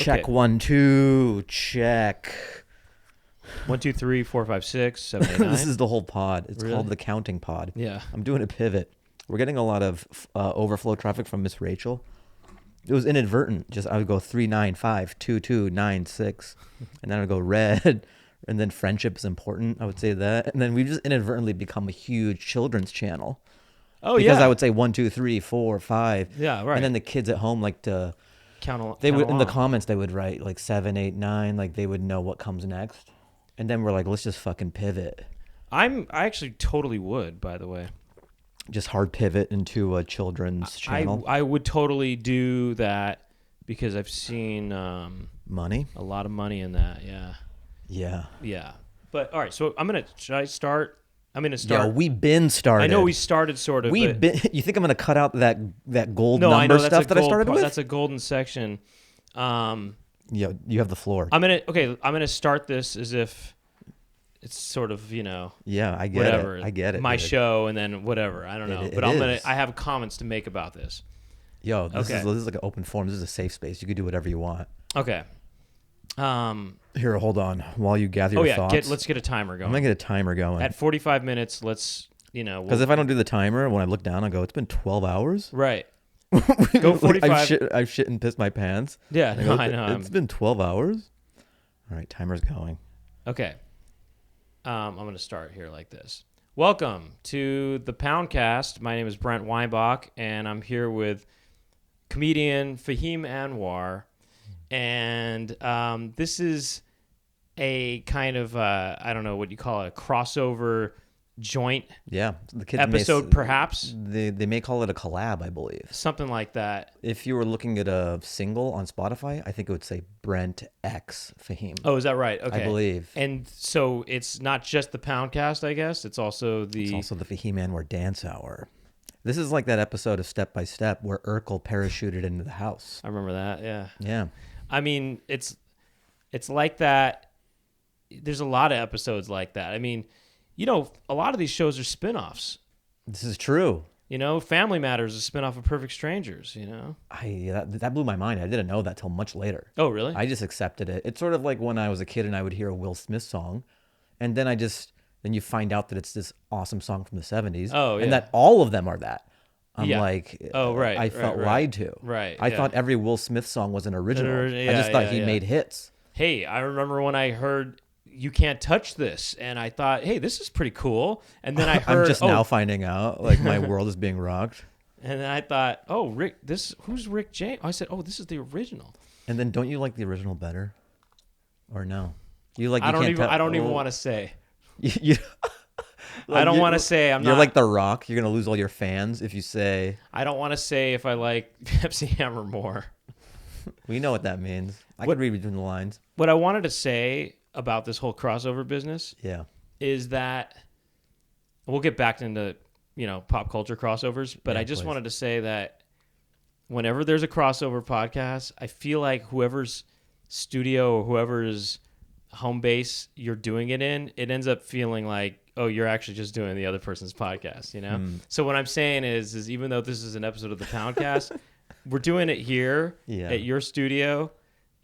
Check Okay. 1 2 check. 1, 2, 3, 4, 5, 6, 7, 8, 9. This is the whole pod. It's Really? called the counting pod. Yeah. I'm doing a pivot. We're getting a lot of overflow traffic from Miss Rachel. It was inadvertent. Just I would go 3 9 5 2 2 9 6, and then I would go red, and then friendship is important. I would say that, and then we just inadvertently become a huge children's channel. Oh, Because yeah. I would say 1 2 3 4 5. Yeah, right. And then the kids at home like to. count They would in the along. comments they would write like 7 8 9, like they would know what comes next. And then we're like, let's just fucking pivot. I actually totally would, by the way. Just hard pivot into a children's channel. I would totally do that because I've seen Money? a lot of money in that. Yeah. Yeah. Yeah. But all right, so should I start? I'm gonna Yeah, start. we've been started. I know we started sort of. We've but, been. You think I'm gonna cut out that gold no, I know number that's stuff a that I gold started part. with? That's a golden section. Yeah, you have the floor. I'm gonna start this as if it's sort of, Yeah, I get whatever. it. I get it. My dude. show, and then whatever. I don't know, It but is. I have comments to make about this. Yo, this Okay. is like an open forum. This is a safe space. You can do whatever you want. Okay. Here, hold on while you gather your thoughts. Let's get a timer I'm going. gonna get a timer going. At 45 minutes, let's Because if I don't do the timer, when I look down, I go, it's been 12 hours. right. Go 45. I've shit and pissed my pants. Yeah, I no, go, I know. It's been 12 hours. All right, timer's going. Okay. I'm going to start here like this. Welcome to the Poundcast. My name is Brent Weinbach, and I'm here with comedian Fahim Anwar. And this is a kind of, I don't know what you call it, a crossover joint Yeah, the kids episode, perhaps? They may call it a collab, I believe. Something like that. If you were looking at a single on Spotify, I think it would say Brent X Fahim. Oh, is that right? Okay. I believe. And so it's not just the Poundcast, I guess. It's also the... It's also the Fahim Anwar Dance Hour. This is like that episode of Step by Step where Urkel parachuted into the house. I remember that, yeah. Yeah. I mean, it's like that. There's a lot of episodes like that. I mean, a lot of these shows are spin-offs. This is true. Family Matters is a spin-off of Perfect Strangers, That blew my mind. I didn't know that till much later. Oh, really? I just accepted it. It's sort of like when I was a kid and I would hear a Will Smith song, and then then you find out that it's this awesome song from the 70s. Oh, yeah. And that all of them are that. I'm Yeah. like, Oh, right, I felt right. lied to. Right, I yeah. thought every Will Smith song was an original. Yeah, I just thought yeah, he yeah. made hits. Hey, I remember when I heard You Can't Touch This, and I thought, hey, this is pretty cool. And then I heard... I'm just now finding out, like, my world is being rocked. And then I thought, oh, Rick, who's Rick James? I said, oh, this is the original. And then don't you like the original better? Or no? I don't even want to say. You I don't want to say. You're like The Rock. You're going to lose all your fans if you say... I don't want to say if I like Pepsi Hammer more. We know what that means. I could read between the lines. What I wanted to say about this whole crossover business Yeah. is that we'll get back into, pop culture crossovers, but Yeah, I just please. wanted to say that whenever there's a crossover podcast, I feel like whoever's studio or whoever's home base you're doing it in, it ends up feeling like, oh, you're actually just doing the other person's podcast, So what I'm saying is even though this is an episode of the Poundcast, we're doing it here at your studio,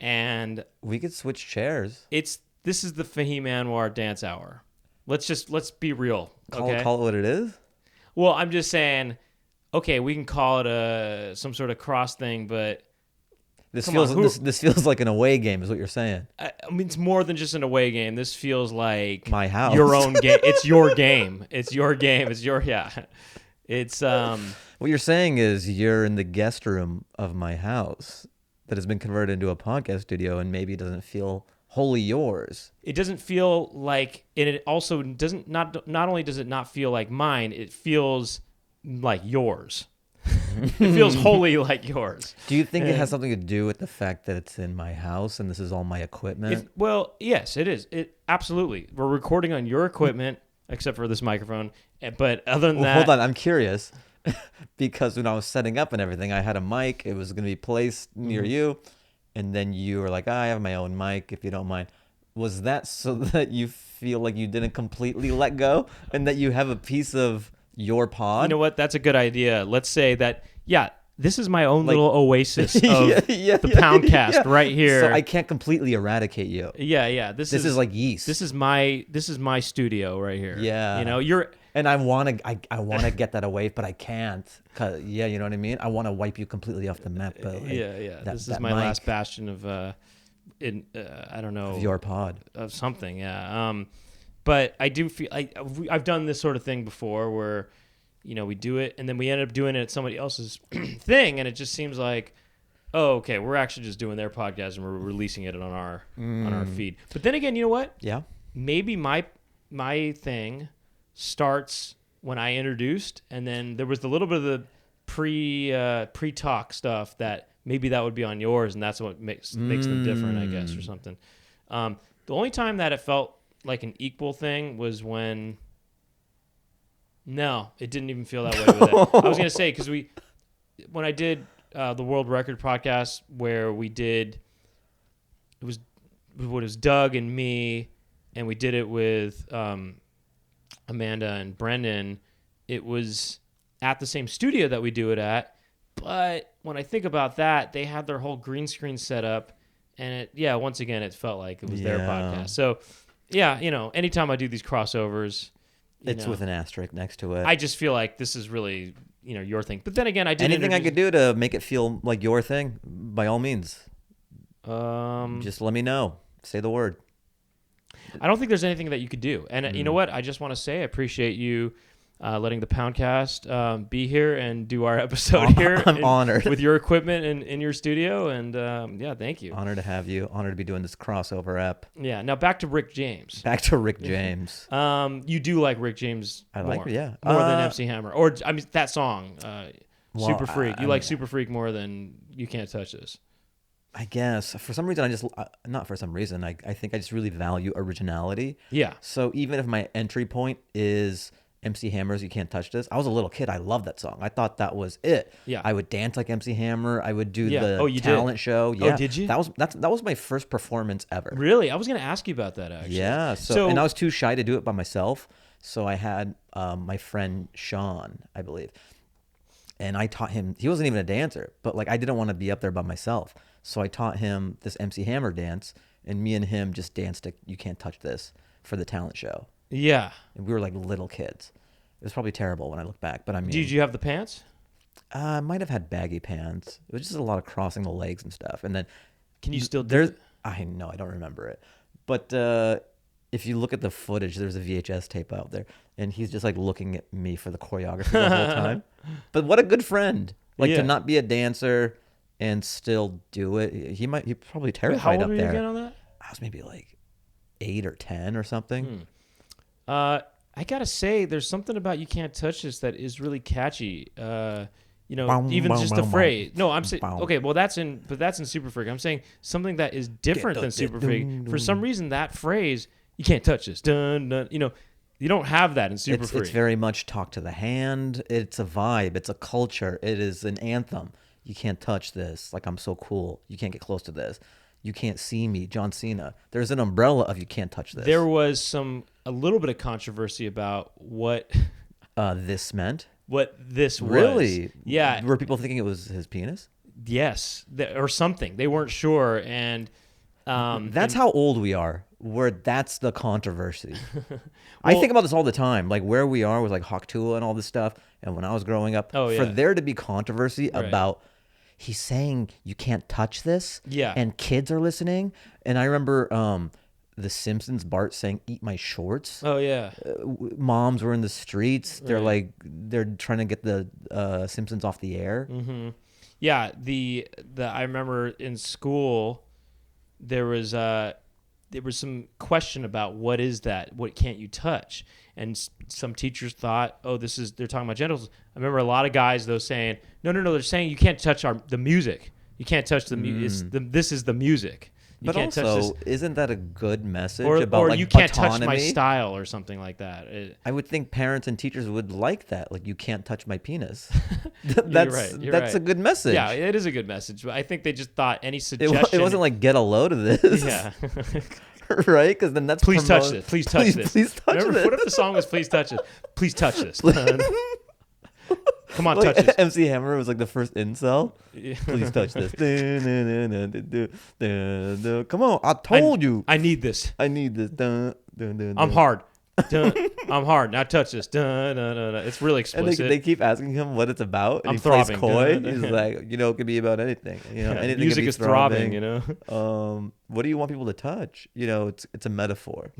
and We could switch chairs. this is the Fahim Anwar Dance Hour. Let's be real. Call Okay? it what it is? Well, I'm just saying, okay, we can call it some sort of cross thing, but This Come feels on, who- this feels like an away game is what you're saying. I mean, it's more than just an away game. This feels like My house. your own game. It's your game. It's your game. It's your It's What you're saying is you're in the guest room of my house that has been converted into a podcast studio and maybe it doesn't feel wholly yours. It doesn't feel like, and it also doesn't. Not only does it not feel like mine, it feels like yours. It feels wholly like yours. Do you think it has something to do with the fact that it's in my house and this is all my equipment? Well, yes, it is. It absolutely. We're recording on your equipment, except for this microphone. But other than that, Hold on, I'm curious because when I was setting up and everything, I had a mic. It was going to be placed near you, and then you were like, I have my own mic, if you don't mind. Was that so that you feel like you didn't completely let go and that you have a piece of your pod? You know what? That's a good idea. Let's say that, yeah, this is my own Like- little oasis of yeah, the Poundcast right here. So I can't completely eradicate you. yeah. This is like yeast. This is my studio right here. Yeah. You know, you're And I want to get that away, but I can't. 'Cause, yeah, you know what I mean? I want to wipe you completely off the map. But like, yeah. that- This is that my mic last bastion of I don't know, of your pod. of something. Yeah. But I do feel I've done this sort of thing before where, you know, we do it and then we end up doing it at somebody else's thing, and it just seems like, oh, okay, we're actually just doing their podcast and we're releasing it on our feed. But then again, you know what? Yeah. Maybe my thing starts when I introduced, and then there was a little bit of the pre-talk stuff that maybe that would be on yours, and that's what makes them different, I guess, or something. The only time that it felt like an equal thing was when. No, it didn't even feel that way with it. I was gonna say because when I did the World Record podcast where we did, it was Doug and me, and we did it with Amanda and Brendan. It was at the same studio that we do it at, but when I think about that, they had their whole green screen set up, and once again, it felt like it was their podcast. So, yeah, you know, anytime I do these crossovers, It's with an asterisk next to it. I just feel like this is really, you know, your thing. But then again, I did Anything I could do to make it feel like your thing, by all means. Just let me know. Say the word. I don't think there's anything that you could do. And you know what? I just want to say I appreciate you letting the Poundcast be here and do our episode here. I'm honored. With your equipment in your studio. And thank you. Honored to have you. Honored to be doing this crossover app. Yeah. Now back to Rick James. Back to Rick James. You do like Rick James I more. like it, yeah. More than MC Hammer. Or, I mean, that song, Super Well, Freak. I You like mean- Super Freak more than You Can't Touch This. I guess for some reason not for some reason, I think I just really value originality. Yeah. So even if my entry point is MC Hammer's You Can't Touch This, I was a little kid. I loved that song. I thought that was it. Yeah. I would dance like MC Hammer. I would do the you talent did? show. Yeah. did you? That was my first performance ever. Really? I was going to ask you about that, actually. Yeah. So and I was too shy to do it by myself. So I had my friend Sean, I believe, and I taught him. He wasn't even a dancer, but like I didn't want to be up there by myself. So I taught him this MC Hammer dance, and me and him just danced to You Can't Touch This for the talent show. Yeah. And we were like little kids. It was probably terrible when I look back, but I mean, Did you have the pants? I might have had baggy pants. It was just a lot of crossing the legs and stuff. And then Can you still do there's it? I know I don't remember it, but if you look at the footage, there's a VHS tape out there, and he's just like looking at me for the choreography the whole time. But what a good friend! Like Yeah. to not be a dancer and still do it. He probably Wait, terrified how old up were you there. again on that? I was maybe like 8 or 10 or something. I gotta say, there's something about You Can't Touch This that is really catchy. You know, Bow, even bow, just bow, the phrase. No, I'm saying bow. okay. Well, that's in Super Freak. I'm saying something that is different than Super Freak. For some reason, that phrase, "You can't touch this," dun dun. You know, you don't have that in Super Freak. It's very much talk to the hand. It's a vibe. It's a culture. It is an anthem. You can't touch this. Like, I'm so cool. You can't get close to this. You can't see me. John Cena. There's an umbrella of you can't touch this. There was a little bit of controversy about what This meant. this was. Really? Yeah. Were people thinking it was his penis? Yes, or something. They weren't sure, and That's how old we are. Where that's the controversy. I think about this all the time. Like where we are with like Hawktua and all this stuff. And when I was growing up, Oh, for yeah. there to be controversy Right. about he's saying you can't touch this. Yeah. And kids are listening. And I remember The Simpsons, Bart saying, "Eat my shorts." Oh yeah. Moms were in the streets. They're Right. like they're trying to get the Simpsons off the air. Mm-hmm. Yeah, the I remember in school there was some question about what is that? What can't you touch? And some teachers thought, oh, they're talking about genitals. I remember a lot of guys though saying, no, they're saying you can't touch the music. You can't touch the music. This is the music. You But can't also, touch isn't that a good message this. about Or like you can't autonomy? touch my style or something like that. I would think parents and teachers would like that. Like, you can't touch my penis. You're that's right. a good message. Yeah, it is a good message. But I think they just thought any it, suggestion. it wasn't like get a load of this. Yeah. Right? Because then that's Please touch this. Please touch this. Please touch Remember, this. what if the song was "Please touch this"? Please touch this. Come on, Like, touch this. MC Hammer was like the first incel. Yeah. Please touch this. Come on, I told you. I need this. I need this. I'm hard. Dun. I'm hard. Now touch this. Dun, dun, dun, dun. It's really And explicit. they keep asking him what it's about, and I'm he plays throbbing. coy. Dun, dun, He's dun. like, it could be about anything. Anything. Music can be is throbbing. You know. What do you want people to touch? It's a metaphor.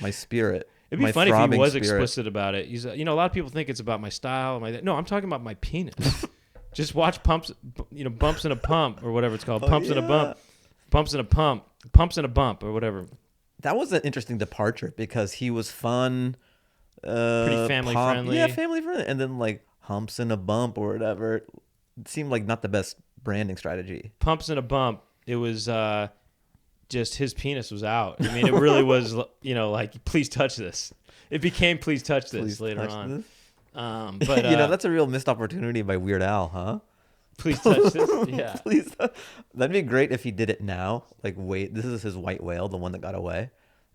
My spirit. It'd be my funny if he throbbing was spirit. explicit about it. He's, a lot of people think it's about my style. No, I'm talking about my penis. Just watch bumps in a pump or whatever it's called. Pumps in a bump, bumps in a pump, pumps in a bump or whatever. That was an interesting departure because he was fun, Pretty family friendly. Yeah, family friendly, and then like humps in a bump or whatever. It seemed like not the best branding strategy. Pumps in a bump. It was just his penis was out. I mean, it really was. Like please touch this. It became please touch this Please later touch on. this. But that's a real missed opportunity by Weird Al, huh? please touch this. Yeah. Please, that'd be great if he did it now. Like, wait, this is his white whale, the one that got away,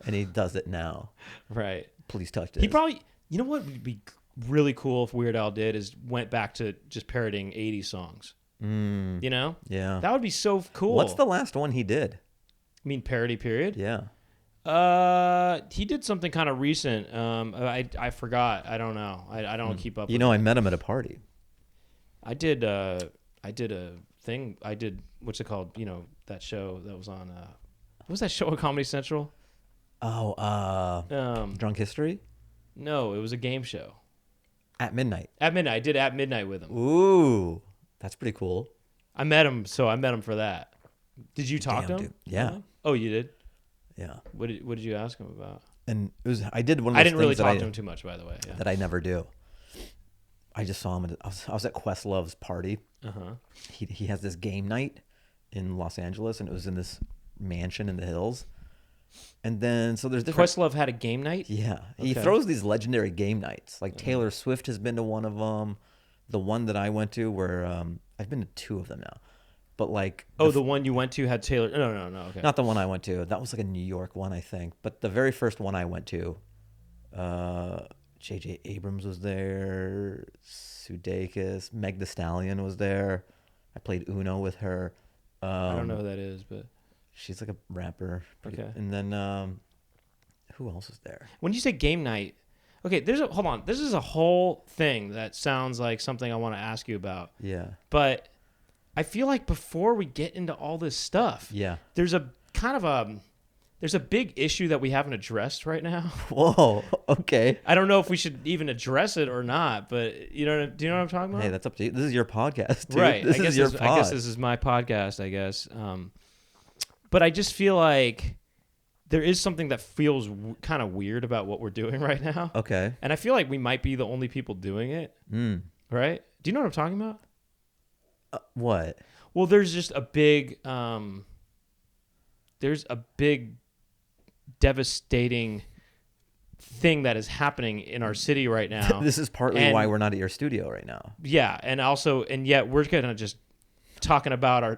and he does it now. Right. Please touch this. He probably. You know what would be really cool if Weird Al did is went back to just parodying 80s songs. Yeah. That would be so cool. What's the last one he did? I mean, parody period? Yeah. He did something kind of recent. I forgot. I don't know. I don't keep up. I met him at a party. I did a thing. I did, what's it called? That show that was on, what was that show on Comedy Central? Drunk History? No, it was a game show. At Midnight. At Midnight. I did At Midnight with him. Ooh, that's pretty cool. I met him for that. Did you talk to him? Dude. Yeah. Oh, you did? Yeah. What did you ask him about? And I did one of those I didn't really things talk to him too much, by the way. Yeah. that I never do. I just saw him. I was at Questlove's party. Uh-huh. He has this game night in Los Angeles, and it was in this mansion in the hills. And then, so there's different... Questlove had a game night? Yeah. He Okay. throws these legendary game nights. Like Taylor Swift has been to one of them. The one that I went to where... I've been to two of them now. But like... The one you went to had Taylor... No. Okay. Not the one I went to. That was like a New York one, I think. But the very first one I went to, J.J. Abrams was there, Sudeikis, Meg Thee Stallion was there. I played Uno with her. I don't know who that is, but... She's like a rapper. Okay. And then who else is there? When you say game night... Okay, hold on. This is a whole thing that sounds like something I want to ask you about. Yeah. But I feel like before we get into all this stuff, Yeah. there's a kind of there's a big issue that we haven't addressed right now. Whoa. Okay. I don't know if we should even address it or not, but do you know what I'm talking about? Hey, that's up to you. This is your podcast, dude. Right. This is your pod. I guess this is my podcast, I guess. But I just feel like there is something that feels kind of weird about what we're doing right now. Okay. And I feel like we might be the only people doing it. Right? Do you know what I'm talking about? What? Well, there's just a big devastating thing that is happening in our city right now. This is partly why we're not at your studio right now. Yeah, and yet we're kind of just talking about our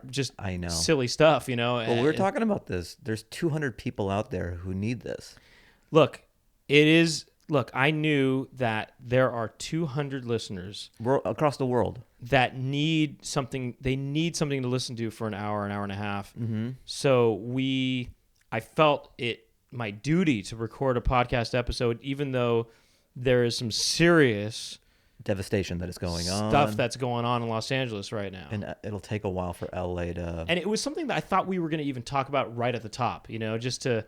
silly stuff, Well, we're talking about this. There's 200 people out there who need this. Look, I knew that there are 200 listeners across the world that need something. They need something to listen to for an hour and a half. Mm-hmm. So I felt it my duty to record a podcast episode, even though there is some serious devastation that is going on. Stuff that's going on in Los Angeles right now. And it'll take a while for LA to... And it was something that I thought we were going to even talk about right at the top, just to,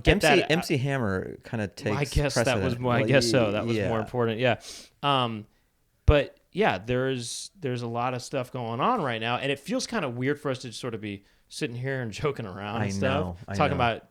get that... MC Hammer kind of takes I guess precedent. that was more, I guess so. That was more important. Yeah. But yeah, there's a lot of stuff going on right now. And it feels kind of weird for us to sort of be sitting here and joking around and stuff. Talking about,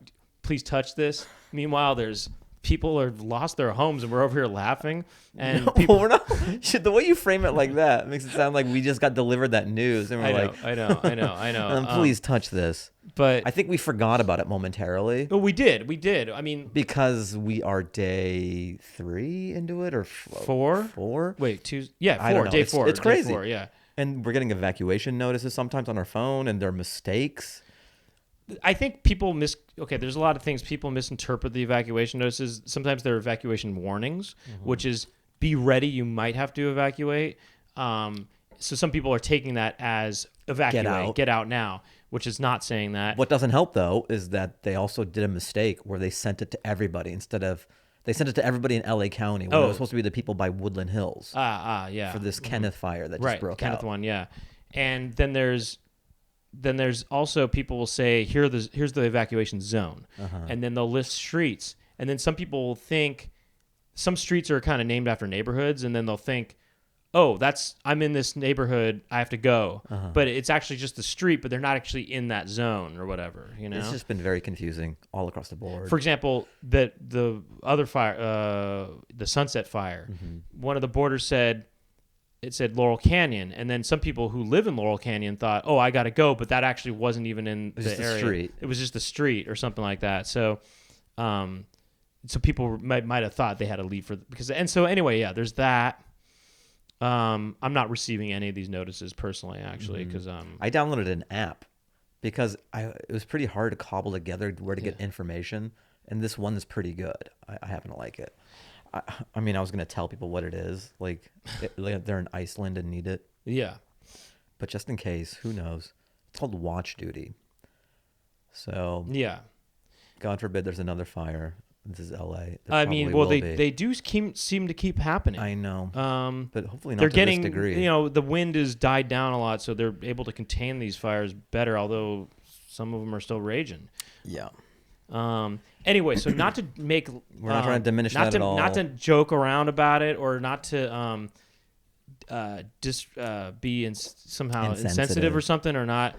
please touch this. Meanwhile, there's... people have lost their homes and we're over here laughing. And we're not. The way you frame it like that makes it sound like we just got delivered that news and we're I know. Please touch this. But I think we forgot about it momentarily. Well, we did. I mean, because we are day 3 into it or 4. 4. Wait, 2. Yeah, 4. I don't know. Day 4. It's crazy. Day 4, yeah. And we're getting evacuation notices sometimes on our phone, and they're mistakes. I think people there's a lot of things people misinterpret the evacuation notices. Sometimes they're evacuation warnings, which is be ready. You might have to evacuate. So some people are taking that as evacuate, get out now, which is not saying that. What doesn't help, though, is that they also did a mistake where they sent it to everybody they sent it to everybody in LA County when it was supposed to be the people by Woodland Hills. Yeah. For this Kenneth fire that just broke Kenneth out. one, yeah. And then there's also people will say, here's the evacuation zone. And then they'll list streets. And then some people will think, some streets are kind of named after neighborhoods, and then they'll think, oh, I'm in this neighborhood, I have to go. But it's actually just the street, but they're not actually in that zone or whatever, you know? It's just been very confusing all across the board. For example, the other fire, the Sunset Fire, one of the borders said Laurel Canyon, and then some people who live in Laurel Canyon thought, oh, I got to go, but that actually wasn't even in the area. Street. It was just the street or something like that. So so people might have thought they had to leave anyway, yeah, there's that. I'm not receiving any of these notices personally, actually, because I downloaded an app because it was pretty hard to cobble together where to get information, and this one is pretty good. I happen to like it. I mean, I was gonna tell people what it is, like they're in Iceland and need it. Yeah, but just in case, who knows? It's called Watch Duty. So yeah, God forbid there's another fire. This is LA. I mean, well, they do seem to keep happening. I know. But hopefully not they're to getting, this degree. You know, the wind has died down a lot, so they're able to contain these fires better, although some of them are still raging. Yeah. Anyway, so not to make... We're not trying to diminish that at all. Not to joke around about it or not to be somehow insensitive or something or not...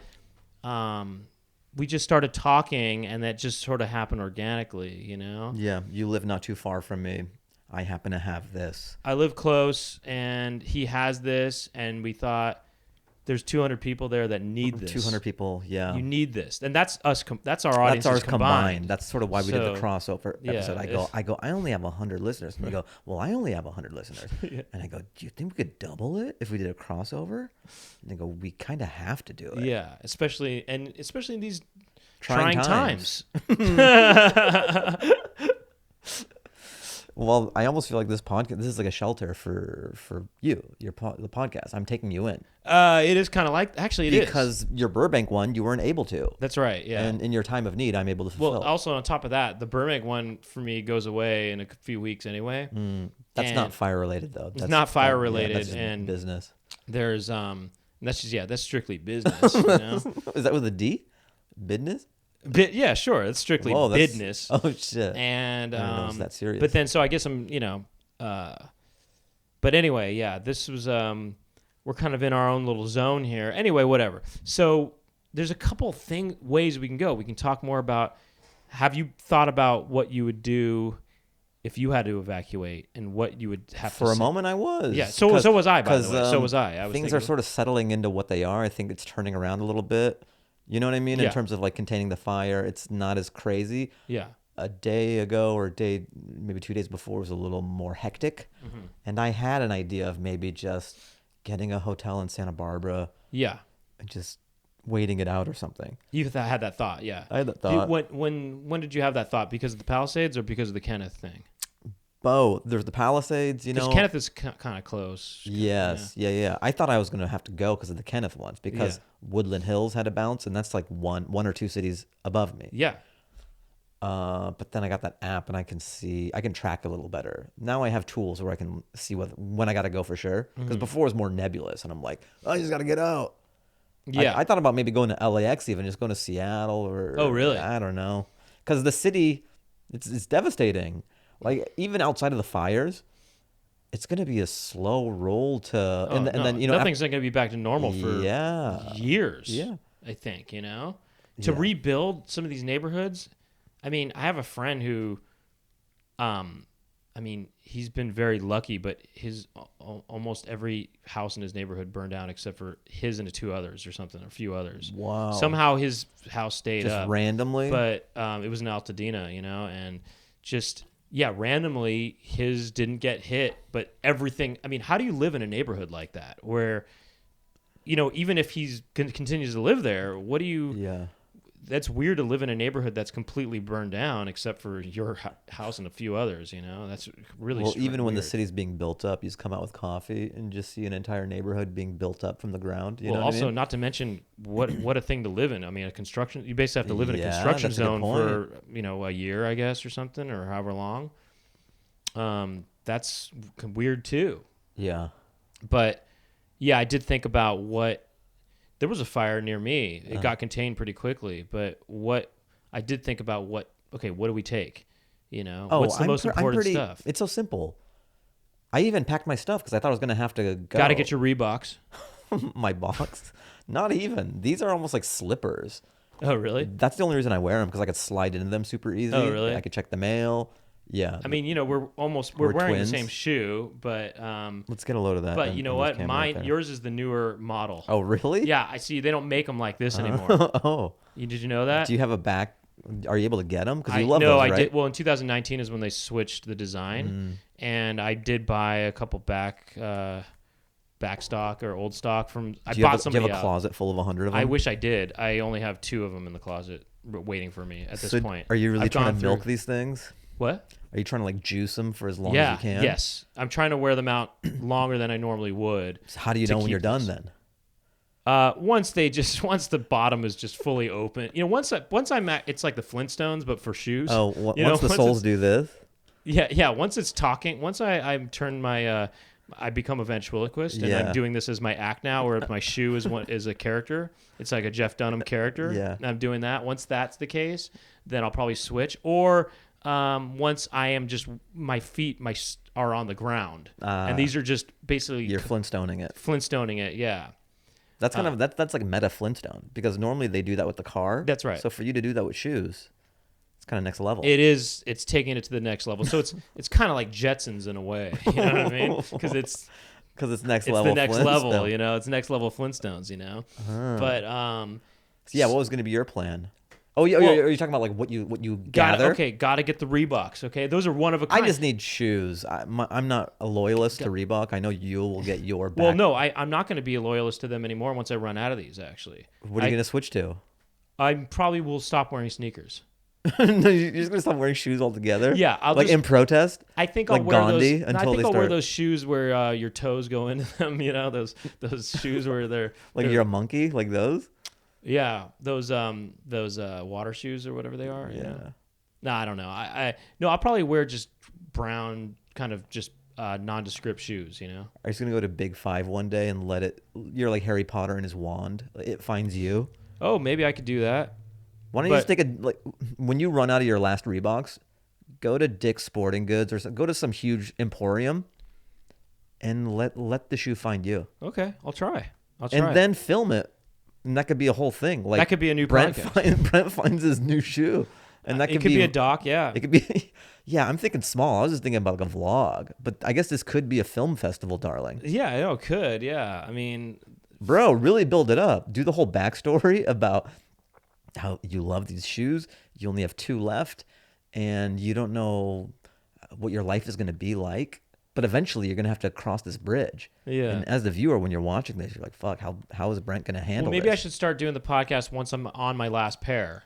we just started talking, and that just sort of happened organically, you know? Yeah, you live not too far from me. I happen to have this. I live close, and he has this, and we thought there's 200 people there that need this. 200 people, yeah. You need this. And that's us. That's our audience. That's ours combined. That's sort of why we did the crossover episode. Yeah, I only have 100 listeners. And you go, well, I only have 100 listeners. And I go, do you think we could double it if we did a crossover? And they go, we kind of have to do it. Yeah, especially in these trying times. Well, I almost feel like this is like a shelter for you, the podcast. I'm taking you in. It is kind of like, actually it is. Because your Burbank one, you weren't able to. That's right, yeah. And in your time of need, I'm able to fulfill. Well, also on top of that, the Burbank one for me goes away in a few weeks anyway. That's not fire related though. It's not fire related. That's and business. There's, that's strictly business, you know? Is that with a D? Business? Yeah, sure. It's strictly business. Oh shit! And I don't know if it's that serious. But then, so I guess I'm, but anyway, yeah. This was we're kind of in our own little zone here. Anyway, whatever. So there's a couple ways we can go. We can talk more about. Have you thought about what you would do if you had to evacuate and what you would have to For a moment, I was. Yeah. So was I. By the way, so was I. Things are sort of settling into what they are. I think it's turning around a little bit. You know what I mean? Yeah. In terms of like containing the fire, it's not as crazy. Yeah. A day ago or maybe 2 days before was a little more hectic. Mm-hmm. And I had an idea of maybe just getting a hotel in Santa Barbara. Yeah. And just waiting it out or something. You had that thought, yeah. I had that thought. When did you have that thought? Because of the Palisades or because of the Kenneth thing? Both. There's the Palisades, you know. Because Kenneth is kind of close. Yes. Yeah. I thought I was going to have to go because of the Kenneth ones because Woodland Hills had a bounce, and that's like one or two cities above me. Yeah. But then I got that app, and I can track a little better. Now I have tools where I can see when I got to go for sure. Because before it was more nebulous, and I'm like, I just got to get out. Yeah. I thought about maybe going to LAX, even just going to Seattle or. Oh, really? I don't know. Because the city, it's devastating. Like, even outside of the fires, it's going to be a slow roll to... and then, you know... Nothing's going to be back to normal for years, Yeah. I think, you know? To rebuild some of these neighborhoods... I mean, I have a friend who... he's been very lucky, but almost every house in his neighborhood burned down except for his and two others or something, or a few others. Wow. Somehow his house stayed just up. Just randomly? But it was in Altadena, you know, and just... Yeah, randomly his didn't get hit, but everything. I mean, how do you live in a neighborhood like that where, you know, even if he's continues to live there, what do you? Yeah. that's weird to live in a neighborhood that's completely burned down, except for your house and a few others. You know, that's really Well, even when the weird. city's being built up, you just come out with coffee and just see an entire neighborhood being built up from the ground. You know what also, I mean? not to mention what a thing to live in. I mean, you basically have to live in a Yeah, construction that's a good zone point. for a year, I guess, or something, or however long. That's weird too. Yeah. But yeah, I did think about there was a fire near me. It got contained pretty quickly, but I did think about what do we take? You know, what's the most important stuff? It's so simple. I even packed my stuff because I thought I was going to have to go. Got to get your Reeboks. My box. Not even. These are almost like slippers. Oh, really? That's the only reason I wear them, because I could slide into them super easy. Oh, really? I could check the mail. Yeah. I mean, we're wearing twins. the same shoe, but Let's get a load of that. But you know what? Yours is the newer model. Oh, really? Yeah, I see. They don't make them like this anymore. Oh. Did you know that? Do you have a back? Are you able to get them? Because you love those, right? I did. Well, in 2019 is when they switched the design, and I did buy a couple back stock or old stock from. Do you have a closet full of 100 of them? I wish I did. I only have 2 of them in the closet waiting for me at this point. Are you really I've trying to gone milk through- these things? What? Are you trying to like juice them for as long as you can? Yes. I'm trying to wear them out longer than I normally would. So how do you know when you're done then? Once the bottom is just fully open. Once I'm at, it's like the Flintstones, but for shoes. Oh, once the soles do this? Yeah. Once it's talking, once I turn my, I become a ventriloquist, and I'm doing this as my act now, where my shoe is a character. It's like a Jeff Dunham character. Yeah. And I'm doing that. Once that's the case, then I'll probably switch. Or once I am just, my feet are on the ground, and these are just basically You're Flintstoning it. Flintstoning it, yeah. That's kind of that's like meta Flintstone, because normally they do that with the car. That's right. So for you to do that with shoes, it's kind of next level. It is. It's taking it to the next level. So it's kind of like Jetsons in a way. You know what I mean? Because it's next level. It's the next Flintstone. level. It's next level Flintstones. But So yeah, what was going to be your plan? Oh, yeah. Are you talking about like what you gather? Gotta get the Reeboks. Okay, those are one of a kind. I just need shoes. I'm not a loyalist to Reebok. I know you will get your back. Well, no, I'm not going to be a loyalist to them anymore once I run out of these. Actually, What are you going to switch to? I probably will stop wearing sneakers. No, you're just going to stop wearing shoes altogether? Yeah, in protest. I think like I'll wear Gandhi those. until I think they I'll start wear those shoes where your toes go into them. Those shoes where they're you're a monkey, like those. Yeah, those water shoes or whatever they are. Yeah. No, I don't know. I'll probably wear just brown, kind of just nondescript shoes. Are you just gonna go to Big Five one day and you're like Harry Potter and his wand. It finds you. Oh, maybe I could do that. Why don't you just take when you run out of your last Reeboks, go to Dick's Sporting Goods or go to some huge emporium, and let the shoe find you. Okay, I'll try. And then film it. And that could be a whole thing. Like that could be a new Brent podcast. Brent finds his new shoe, and that could be a doc. Yeah, it could be. Yeah, I'm thinking small. I was just thinking about like a vlog, but I guess this could be a film festival, darling. Yeah, I know it could. Yeah, I mean, bro, really build it up. Do the whole backstory about how you love these shoes. You only have 2 left, and you don't know what your life is going to be like. But eventually, you're going to have to cross this bridge. Yeah. And as the viewer, when you're watching this, you're like, fuck, how is Brent going to handle maybe this? I should start doing the podcast once I'm on my last pair.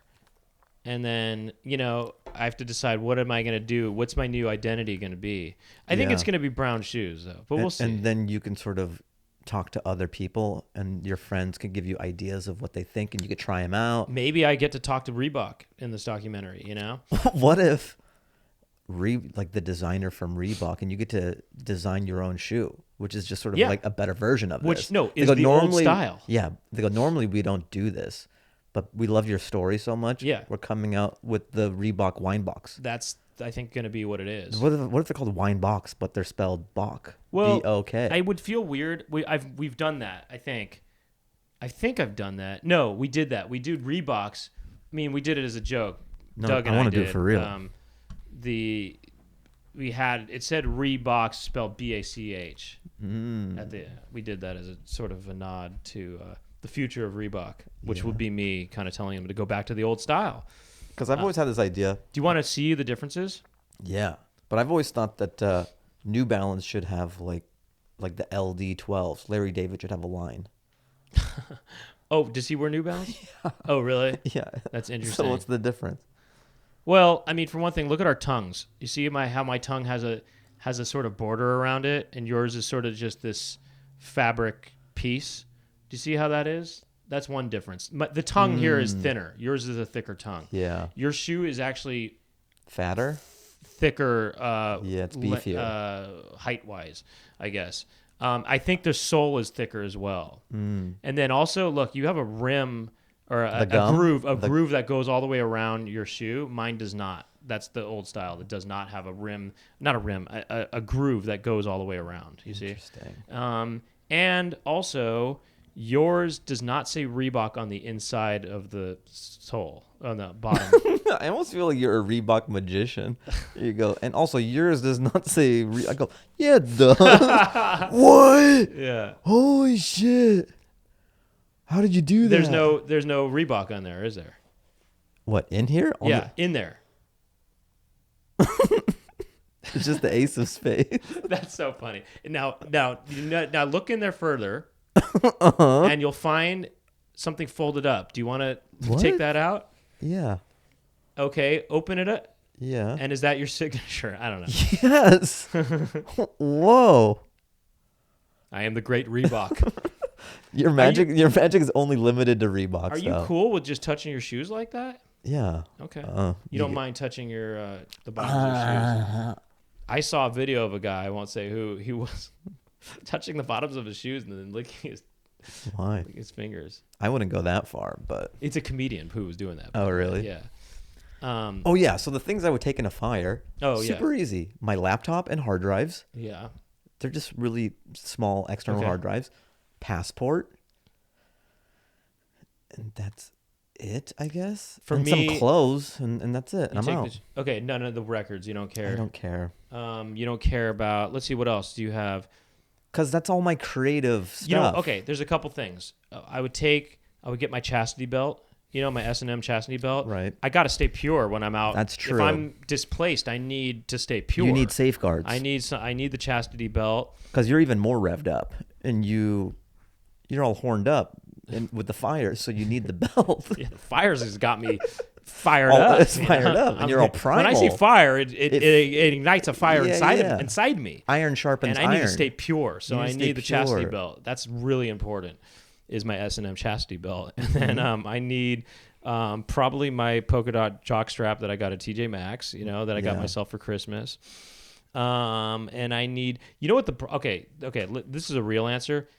And then, I have to decide, what am I going to do? What's my new identity going to be? I think it's going to be brown shoes, though. But we'll see. And then you can sort of talk to other people, and your friends can give you ideas of what they think, and you could try them out. Maybe I get to talk to Reebok in this documentary, What if the designer from Reebok, and you get to design your own shoe, which is just sort of like a better version of this. Is the old style. Yeah. They go, normally we don't do this, but we love your story so much. Yeah. We're coming out with the Reebok wine box. That's, I think, going to be what it is. What if they're called wine box, but they're spelled Bach? Well, B-O-K. I would feel weird. We've done that, I think. I've done that. No, we did that. We did Reeboks. I mean, we did it as a joke. No, Doug and I want to did. do it for real. It said Reeboks spelled B-A-C-H. Mm. We did that as a sort of a nod to the future of Reebok, which would be me kind of telling him to go back to the old style. Because I've always had this idea. Do you want to see the differences? Yeah, but I've always thought that New Balance should have like the LD12s. Larry David should have a line. Oh, does he wear New Balance? Oh, really? Yeah. That's interesting. So what's the difference? Well, I mean, for one thing, look at our tongues. You see how my tongue has a sort of border around it, and yours is sort of just this fabric piece. Do you see how that is? That's one difference. The tongue here is thinner. Yours is a thicker tongue. Yeah. Your shoe is actually Fatter? thicker. Yeah, it's beefier. Height-wise, I guess. I think the sole is thicker as well. And then also, look, you have a rim or a groove that goes all the way around your shoe. Mine does not. That's the old style that does not have a rim, not a rim, a groove that goes all the way around. You see? Interesting. And also, yours does not say Reebok on the inside of the sole, on the bottom. I almost feel like you're a Reebok magician. Here you go. And also, yours does not say I go, yeah, it does. What? Yeah. Holy shit. How did you do that? There's no Reebok on there, is there? What, in here? In there. It's just the ace of spades. That's so funny. Now look in there further, Uh-huh. and you'll find something folded up. Do you want to take that out? Yeah. Okay, open it up. Yeah. And is that your signature? I don't know. Yes. Whoa. I am the great Reebok. Your magic is only limited to Reebok. Are you cool with just touching your shoes like that? Yeah. Okay. You don't mind touching your the bottoms of your shoes? I saw a video of a guy, I won't say who, he was touching the bottoms of his shoes and then licking his fingers. I wouldn't go that far, but it's a comedian who was doing that. Oh, really? Yeah. Oh yeah. So the things I would take in a fire. Oh, super easy. My laptop and hard drives. Yeah. They're just really small external hard drives. Passport. And that's it, I guess. For and me, some clothes, and that's it. And I'm out. Okay, none of the records. You don't care. I don't care. You don't care about. Let's see, what else do you have? Because that's all my creative stuff. Okay, there's a couple things. I would get my chastity belt. My S&M chastity belt. Right. I got to stay pure when I'm out. That's true. If I'm displaced, I need to stay pure. You need safeguards. I need the chastity belt. Because you're even more revved up, and you're all horned up with the fire, so you need the belt. Yeah, the fires has got me fired up. It's fired up, and you're all primal. When I see fire, it ignites a fire inside me. Iron sharpens iron. And I need to stay pure, so I need the chastity belt. That's really important, is my S&M chastity belt. And then I need probably my polka dot jock strap that I got at TJ Maxx, that I got myself for Christmas. And I need, okay, this is a real answer.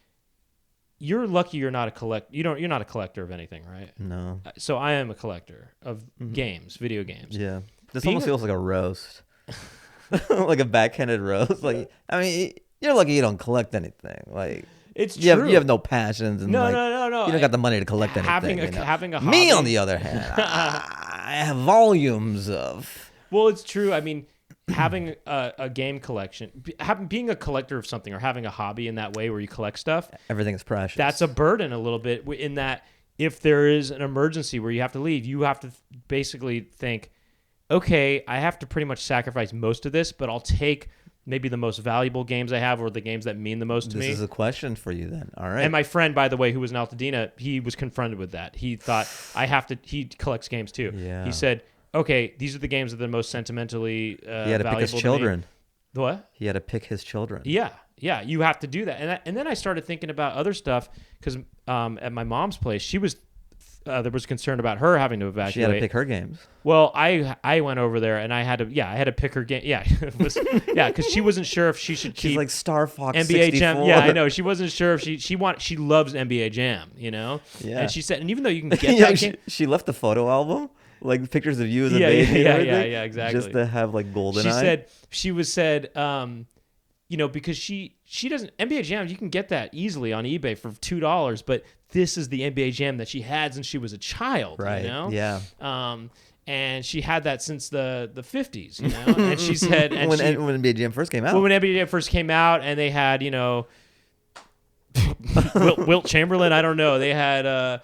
You're lucky you're not a you're not a collector of anything, right? No. So I am a collector of games, video games. Yeah. This almost feels like a roast. Like a backhanded roast. Like, I mean, you're lucky you don't collect anything. Like, it's true. You have no passions. And no. You don't got the money to collect anything. Having a hobby. Me, on the other hand, I have volumes of. Well, it's true. I mean, having a game collection, being a collector of something, or having a hobby in that way where you collect stuff, everything is precious. That's a burden a little bit, in that if there is an emergency where you have to leave, you have to basically think, okay, I have to pretty much sacrifice most of this, but I'll take maybe the most valuable games I have, or the games that mean the most to me. This is a question for you then. All right. And my friend, by the way, who was in Altadena, he was confronted with that. He thought, he collects games too. Yeah. He said, okay, these are the games that are the most sentimentally he had to pick his children. What? He had to pick his children. Yeah, you have to do that. And then I started thinking about other stuff, because at my mom's place, there was concern about her having to evacuate. She had to pick her games. Well, I went over there and I had to pick her game. Yeah, because she wasn't sure if she should keep. She's like Star Fox NBA 64. Jam. Yeah, I know. She wasn't sure if she loves NBA Jam. Yeah. And she said, and even though you can get that game, she left the photo album. Like pictures of you as a baby. Yeah, exactly. Just to have like golden She said, because she doesn't, NBA Jam, you can get that easily on eBay for $2, but this is the NBA Jam that she had since she was a child, right? Yeah. And she had that since the 50s, and she said, when NBA Jam first came out. Well, when NBA Jam first came out, and they had, Wilt Chamberlain, I don't know. They had,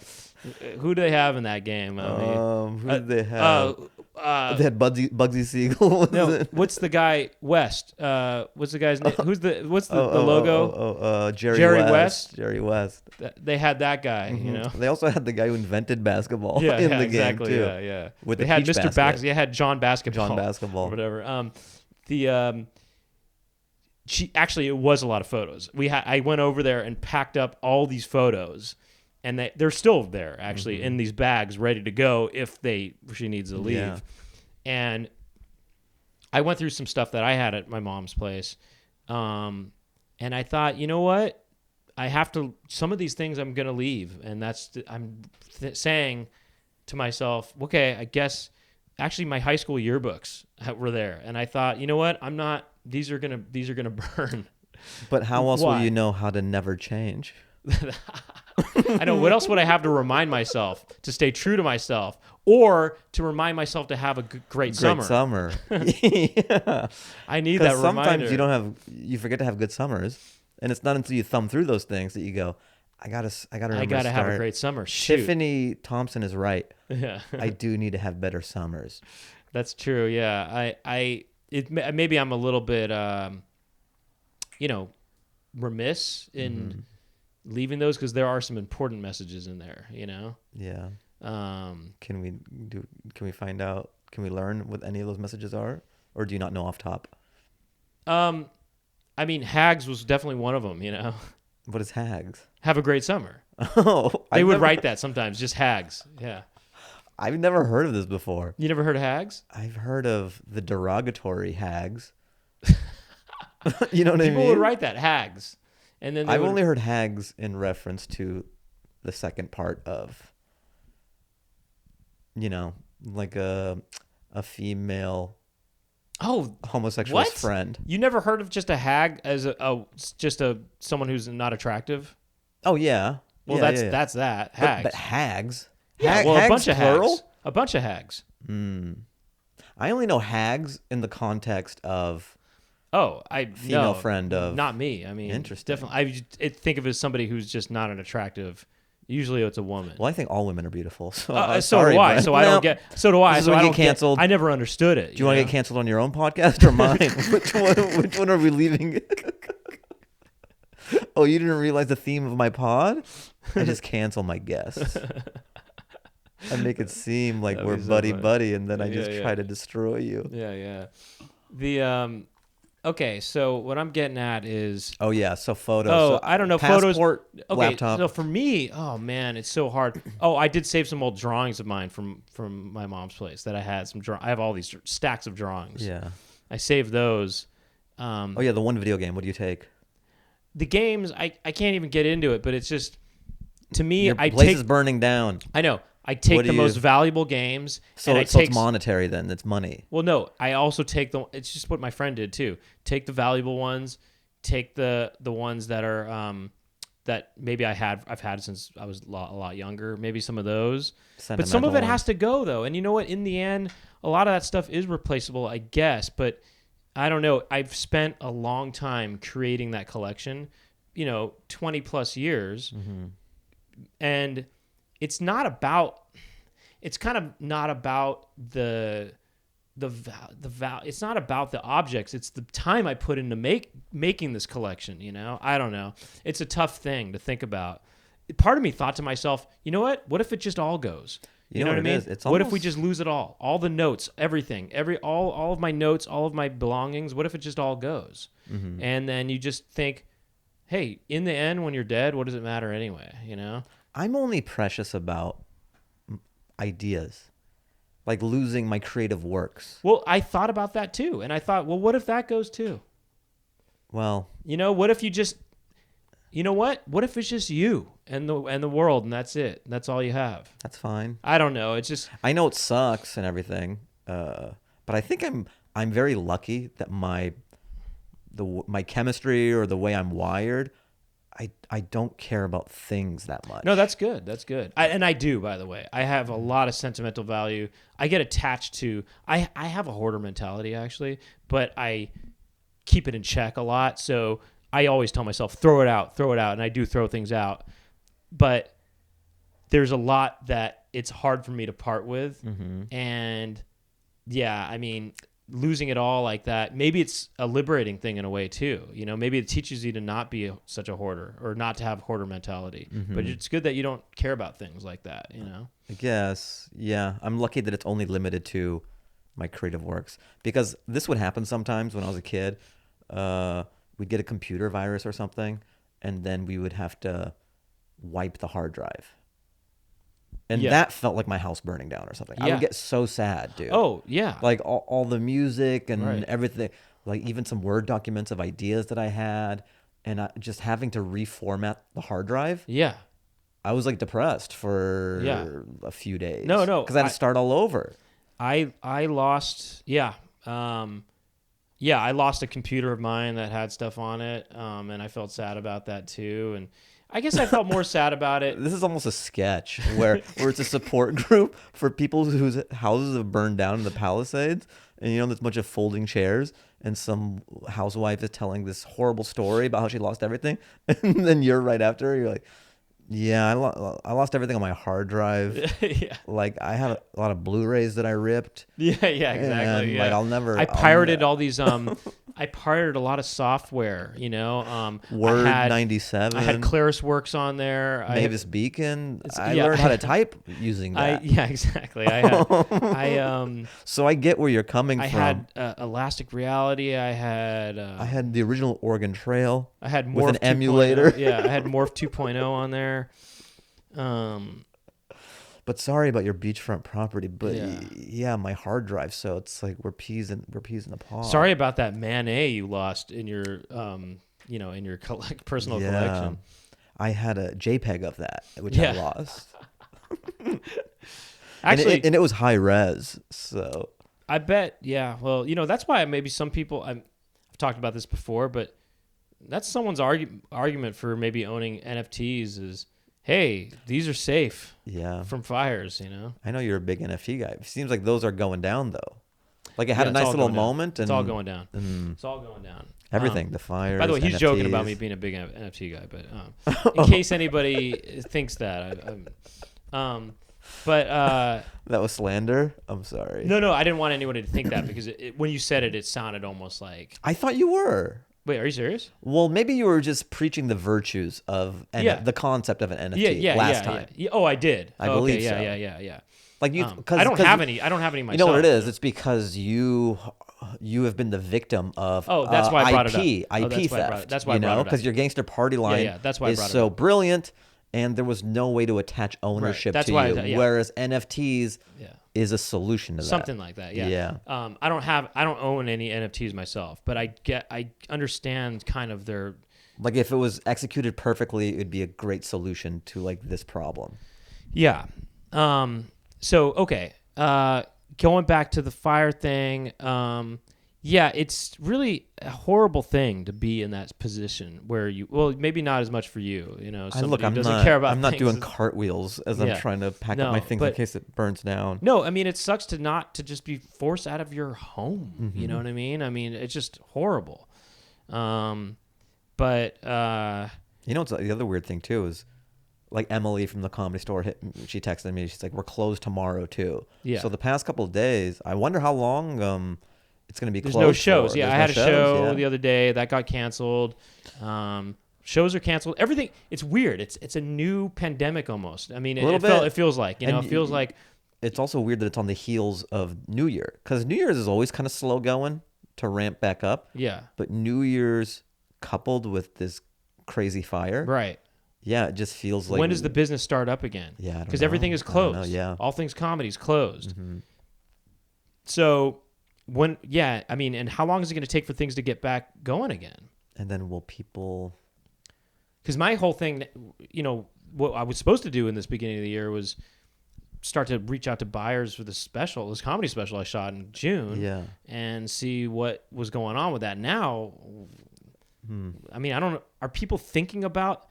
who do they have in that game? Who did they have? They had Bugsy Siegel. No, what's the guy West? What's the guy's name? What's the logo? Jerry West. Jerry West. They had that guy, you know. They also had the guy who invented basketball in the exactly, game too. Yeah. With they the had peach Mr. basket. They had John Basketball. Or whatever. Actually, it was a lot of photos. I went over there and packed up all these photos, and they're still there actually in these bags, ready to go if she needs to leave. Yeah. And I went through some stuff that I had at my mom's place, and I thought, you know what, I have to. Some of these things I'm gonna leave, and I'm saying to myself, okay, I guess. Actually, my high school yearbooks were there, and I thought, you know what, I'm not. These are gonna burn. But how else will you know how to never change? I know. What else would I have to remind myself to stay true to myself, or to remind myself to have a great summer? Yeah. I need that reminder. Sometimes you forget to have good summers, and it's not until you thumb through those things that you go, I gotta have a great summer. Shoot. Tiffany Thompson is right. Yeah. I do need to have better summers. That's true. Yeah. Maybe I'm a little bit, remiss in leaving those, because there are some important messages in there, you know? Yeah. Can we find out? Can we learn what any of those messages are, or do you not know off top? I mean, Hags was definitely one of them, you know? What is Hags? Have a great summer. Oh, they would write that sometimes, just Hags. Yeah. I've never heard of this before. You never heard of Hags? I've heard of the derogatory Hags. You know what I mean? People would write that, Hags. And then I've only heard Hags in reference to the second part of, like a female homosexual's friend. You never heard of just a hag as someone who's not attractive? Oh yeah. Well, yeah, that's that. Hags. But hags. Yeah, Hags, a bunch of plural? hags. A bunch of hags. I only know hags in the context of female friend of. Not me. I mean, interesting. Definitely. I think of it as somebody who's just not an attractive. Usually, it's a woman. Well, I think all women are beautiful. So, so do I. So I don't get. So do I. So I don't get canceled. I never understood it. Do you want to get canceled on your own podcast or mine? Which one are we leaving? Oh, you didn't realize the theme of my pod? I just cancel my guests. I make it seem like we're buddy, and then I just try to destroy you. Yeah. The okay, so what I'm getting at is so photos. So I don't know, passport, photos. Okay, laptop. so for me, oh man, it's so hard. Oh, I did save some old drawings of mine from my mom's place that I had some I have all these stacks of drawings. Yeah. I saved those. The one video game. What do you take? The games, I can't even get into it, but it's just, to me, Your place is burning down. I know. I take the most valuable games. So it's monetary then. It's money. Well, no. I also take it's just what my friend did too. Take the valuable ones. Take the ones that are, that maybe I've had since I was a lot younger. Maybe some of those. But some of it has to go though. And you know what? In the end, a lot of that stuff is replaceable, I guess. But I don't know. I've spent a long time creating that collection, 20 plus years. Mm-hmm. And it's kind of not about it's not about the objects. It's the time I put into making this collection, I don't know. It's a tough thing to think about. Part of me thought to myself, you know what? What if it just all goes? You know what I mean? What if we just lose it all? All the notes, everything, all of my notes, all of my belongings, what if it just all goes? Mm-hmm. And then you just think, hey, in the end, when you're dead, what does it matter anyway, I'm only precious about ideas, like losing my creative works. Well, I thought about that too. And I thought, well, what if that goes too? Well, what if you just, what if it's just you and the world and that's it? That's all you have. That's fine. I don't know. It's just, I know it sucks and everything. But I think I'm very lucky that my chemistry or the way I'm wired, I don't care about things that much. No, that's good. That's good. I do, by the way. I have a lot of sentimental value. I get attached to... I have a hoarder mentality, actually, but I keep it in check a lot. So I always tell myself, throw it out. And I do throw things out. But there's a lot that it's hard for me to part with. Mm-hmm. And yeah, I mean, losing it all like that, maybe it's a liberating thing in a way too. You know, maybe it teaches you to not be such a hoarder or not to have hoarder mentality. But it's good that you don't care about things like that, you know? I guess, yeah. I'm lucky that it's only limited to my creative works, because this would happen sometimes when I was a kid. We'd get a computer virus or something, and then we would have to wipe the hard drive. And that felt like my house burning down or something. I would get so sad, dude. Oh, yeah. Like all the music and everything, like even some Word documents of ideas that I had, and just having to reformat the hard drive. Yeah. I was like depressed for a few days. No. Because I had to start all over. I lost, I lost a computer of mine that had stuff on it, and I felt sad about that too. And I guess I felt more sad about it. This is almost a sketch where it's a support group for people whose houses have burned down in the Palisades, and there's a bunch of folding chairs, and some housewife is telling this horrible story about how she lost everything, and then you're right after her, you're like, yeah, I lost everything on my hard drive. Yeah. Like, I had a lot of Blu-rays that I ripped. Yeah, exactly. And, yeah. Like, I pirated all these. I pirated a lot of software. Word 97. I had ClarisWorks on there. Mavis Beacon. I learned how to type using that. Exactly. So I get where you're coming from. I had Elastic Reality. I had the original Oregon Trail. I had Morph with an emulator. Yeah, I had Morph 2.0 on there. But sorry about your beachfront property, but yeah, my hard drive. So it's like we're peas in the pod. Sorry about that Manet you lost in your in your personal collection. I had a JPEG of that, which I lost. Actually, and it was high res. So I bet, yeah. Well, that's why maybe some people. I've talked about this before, but that's someone's argument for maybe owning NFTs is, hey, these are safe from fires, I know you're a big NFT guy. It seems like those are going down, though. Like, it had a nice little moment. It's all going down. It's all going down. Everything, the fires. By the way, he's NFTs. joking about me being a big NFT guy, but in case anybody thinks that, that was slander. I'm sorry. No, I didn't want anyone to think that, because when you said it sounded almost like. I thought you were. Wait, are you serious? Well, maybe you were just preaching the virtues of the concept of an NFT last time. Yeah. Oh, I did. I believe so. Yeah. Like I don't have any myself. You know what it is? It's because you have been the victim of that's why I brought IP it up. IP theft. That's why I brought it up. Because your gangster party line that's why I is brought it so up. brilliant, and there was no way to attach ownership That's to why you. Whereas NFTs is a solution to that. Something like that. Yeah. I don't own any NFTs myself, but I understand kind of their. Like, if it was executed perfectly, it'd be a great solution to like this problem. Yeah. So okay. Going back to the fire thing. It's really a horrible thing to be in that position where maybe not as much for you, somebody who doesn't care about I'm not things. doing cartwheels as I'm trying to pack up my things in case it burns down. No, I mean, it sucks to just be forced out of your home. Mm-hmm. You know what I mean? I mean, it's just horrible. But what's the other weird thing too is, like, Emily from the Comedy Store she texted me. She's like, we're closed tomorrow too. Yeah. So the past couple of days, I wonder how long it's going to be closed. There's no shows. For. Yeah, I had a show the other day that got canceled. Shows are canceled. Everything. It's weird. It's a new pandemic almost. I mean, it feels like, it feels like. It's also weird that it's on the heels of New Year, because New Year's is always kind of slow going to ramp back up. Yeah. But New Year's coupled with this crazy fire. Right. Yeah, it just feels like. When does the business start up again? Yeah, because everything is closed. Yeah. All things comedy is closed. Mm-hmm. So. And how long is it going to take for things to get back going again? And then will people... Because my whole thing, what I was supposed to do in this beginning of the year was start to reach out to buyers for this comedy special I shot in June, and see what was going on with that. Now, I mean, I don't know. Are people thinking about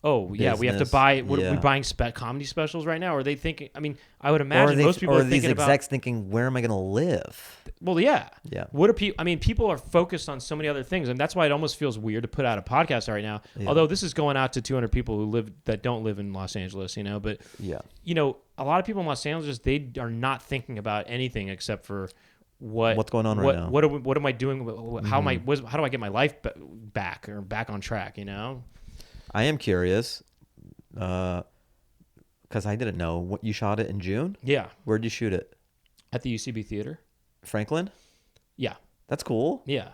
oh yeah, we have to business. buy. What are we Yeah. buying? Comedy specials right now? Are they thinking? I mean, I would Or imagine most people or are these thinking about. execs thinking, where am I going to live? Well, yeah. Yeah. What are people? I mean, people are focused on so many other things, and that's why it almost feels weird to put out a podcast right now. Yeah. Although this is going out to 200 people that don't live in Los Angeles, you know. But Yeah. you know, a lot of people in Los Angeles, they are not thinking about anything except for What's going on right now? What am I doing? How am I? How do I get my life back on track? You know. I am curious, because I didn't know. What, you shot it in June? Yeah. Where'd you shoot it? At the UCB theater. Franklin? Yeah. That's cool. Yeah.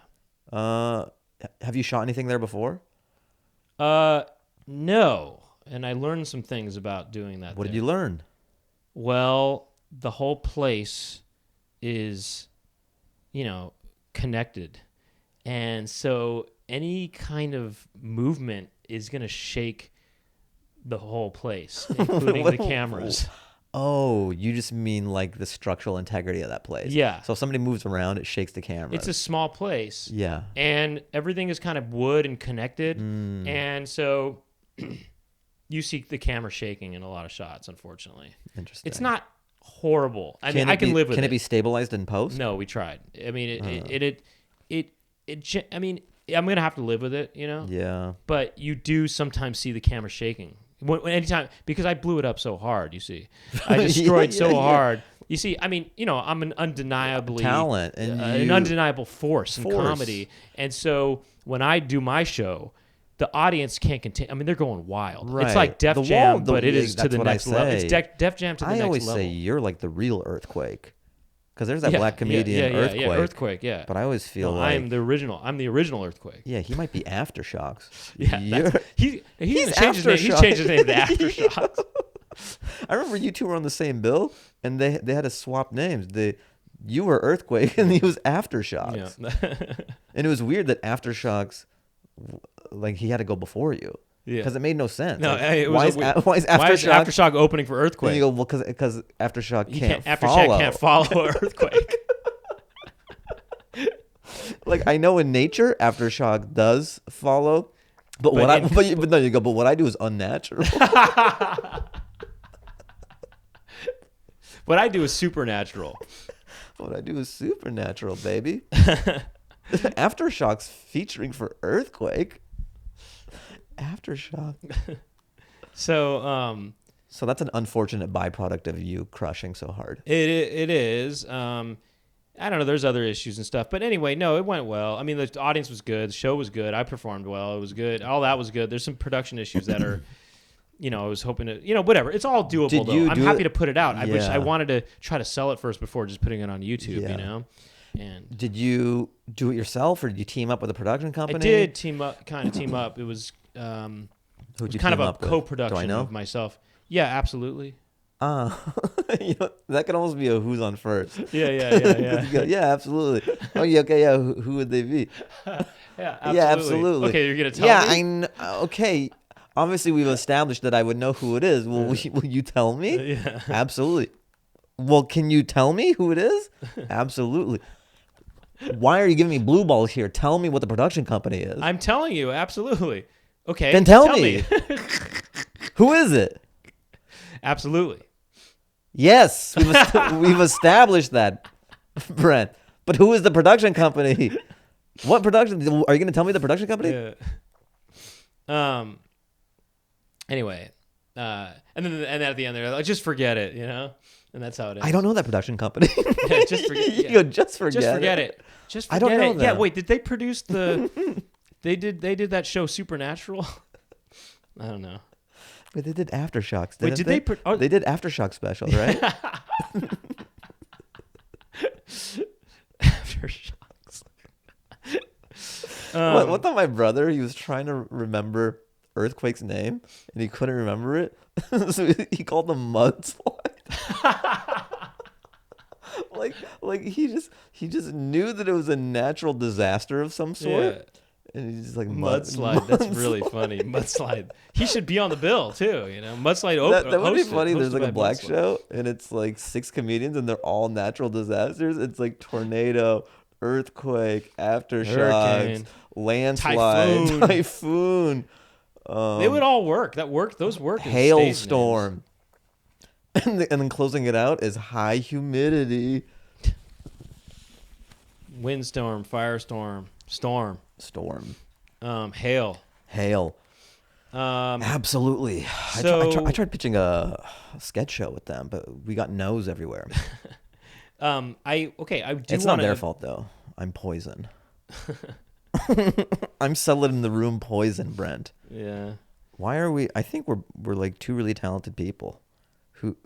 Have you shot anything there before? No. And I learned some things about doing that. What did you learn? Well, the whole place is, you know, connected. And so any kind of movement is going to shake the whole place, including the cameras. Oh, you just mean like the structural integrity of that place. Yeah. So if somebody moves around, it shakes the camera. It's a small place. Yeah. And everything is kind of wood and connected. And so you see the camera shaking in a lot of shots, unfortunately. Interesting. It's not horrible. I mean, I can live with it. Can it be stabilized in post? No, we tried. I mean, I mean, I'm going to have to live with it, you know? Yeah. But you do sometimes see the camera shaking. Anytime, because I blew it up so hard, you see. I destroyed so hard. You see, I mean, you know, I'm an undeniably talent and an undeniable force in comedy. And so when I do my show, the audience can't contain. I mean, they're going wild. Right. It's like Def Jam, but it is to the what I next level. say. It's Def Jam to the next level. I always say you're like the real Earthquake, because there's that black comedian Earthquake. Yeah, Earthquake, yeah. But I always feel No, like I'm the original Earthquake. yeah, he might be Aftershocks. Yeah, he's changed his name. He's Aftershock. changed his name to Aftershocks. I remember you two were on the same bill, and they had to swap names. You were Earthquake, and he was Aftershocks. Yeah. And it was weird that Aftershocks, like he had to go before you. Yeah. Because it made no sense. No, like, it was why is Aftershock? Why is Aftershock opening for Earthquake? And you go, well, because Aftershock can't Aftershock follow. can't follow Earthquake. Like I know in nature, Aftershock does follow, but what what I do is unnatural. What I do is supernatural. What I do is supernatural, baby. Aftershocks featuring for Earthquake. Aftershock. So that's an unfortunate byproduct of you crushing so hard. it is. I don't know. There's other issues and stuff, but anyway, no, it went well. I mean, the audience was good. The show was good. I performed well. It was good. All that was good. There's some production issues that are, you know, I was hoping to, you know, whatever. It's all doable though. I'm happy to put it out. I wish I wanted to try to sell it first before just putting it on YouTube. You know. And did you do it yourself, or did you team up with a production company? I did team up. It was kind of a co-production of myself. Yeah, absolutely. You know, that could almost be a who's on first. Yeah. Yeah, absolutely. Oh, yeah, okay, yeah. Who would they be? Yeah, absolutely. Yeah, absolutely. Okay, you're gonna tell me. Okay. Obviously, we've established that I would know who it is. Will you tell me? Yeah. Absolutely. Well, can you tell me who it is? Absolutely. Why are you giving me blue balls here? Tell me what the production company is. I'm telling you, absolutely. Okay. Then tell me. Who is it? Absolutely. Yes, we've established that, Brent. But who is the production company? What production? Are you going to tell me the production company? Yeah. Anyway, and then at the end they're like, just forget it, you know, and that's how it is. I don't know that production company. Yeah, just forget. You go, just forget it. Just forget I don't know it. that. Yeah. Wait, did they produce the? They did that show Supernatural. I don't know. But they did Aftershocks. Wait, did they? They did Aftershock special, right? Aftershocks. What about my brother? He was trying to remember Earthquake's name, and he couldn't remember it, so he called them Mudslide. like he just knew that it was a natural disaster of some sort. Yeah. And he's just like Mudslide. That's really funny. Mudslide. He should be on the bill too. You know, Mudslide. That would be funny. There's like a black show, and it's like 6 comedians, and they're all natural disasters. It's like tornado, earthquake, aftershocks, Hurricane, landslide, typhoon. They would all work. That worked. Those work. as stage Hailstorm. And then closing it out is high humidity. names. Windstorm, firestorm, storm, hail. Hail. Absolutely. So- I tried pitching a sketch show with them, but we got no's everywhere. I do. It's not their fault though. I'm poison. I'm selling in the room poison, Brent. Yeah. Why are we? I think we're like two really talented people, who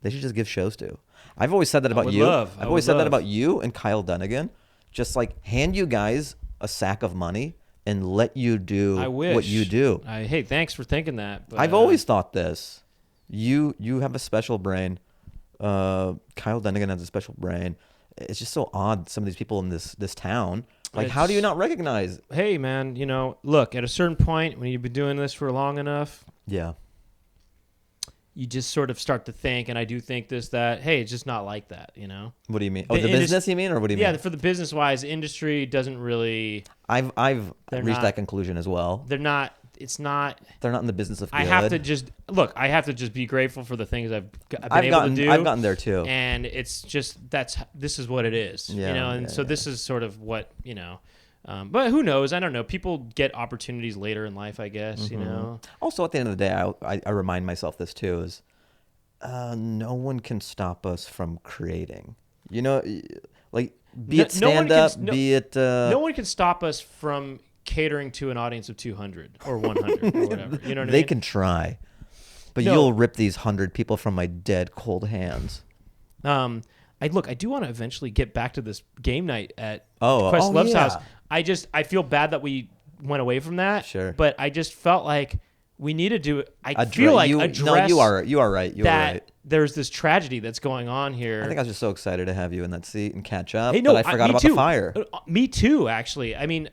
they should just give shows to. I've always said that about you. I've always said that about you and Kyle Dunnigan. Just like hand you guys a sack of money and let you do what you do. Hey, thanks for thinking that. But, I've always thought this. You have a special brain. Kyle Dunnigan has a special brain. It's just so odd. Some of these people in this town. Like, how do you not recognize? Hey, man, look, at a certain point when you've been doing this for long enough, Yeah. you just sort of start to think, and I do think this, that, hey, it's just not like that, What do you mean? Oh, the business you mean, or what do you mean? Yeah, for the business-wise, industry doesn't really... I've reached that conclusion as well. They're not... It's not... They're not in the business of good. I have to just be grateful for the things I've been able to do. I've gotten there too. And it's just, this is what it is, this is sort of what, but who knows? I don't know. People get opportunities later in life, I guess, Also, at the end of the day, I remind myself this too, is no one can stop us from creating. Like, be it stand-up, be it... no one can stop us from catering to an audience of 200 or 100 or whatever. You know what I mean? They can try. But you'll rip these 100 people from my dead, cold hands. I do want to eventually get back to this game night at Questlove's house. I feel bad that we went away from that. Sure. But I just felt like we need to do it. Address you are right. You are right. There's this tragedy that's going on here. I think I was just so excited to have you in that seat and catch up. Hey, no, that I forgot about the fire. Me too, actually. I mean,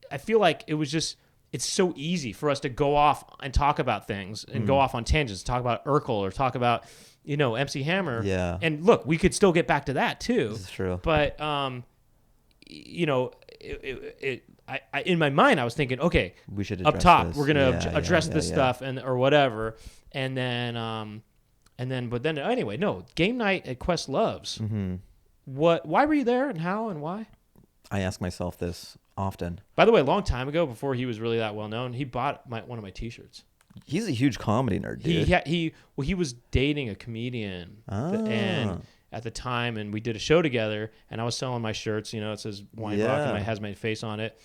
I feel like it's so easy for us to go off and talk about things and go off on tangents, talk about Urkel or talk about, MC Hammer. Yeah. And look, we could still get back to that too. This is true. But, in my mind, I was thinking, okay, we should up top, this. we're going to address this stuff or whatever. And then, anyway, no, game night at Questlove's. Mm-hmm. Why were you there and how and why? I ask myself this often. By the way, a long time ago, before he was really that well known, he bought one of my T-shirts. He's a huge comedy nerd, dude. He was dating a comedian, and at the time, and we did a show together, and I was selling my shirts. It says Weinbach and it has my face on it,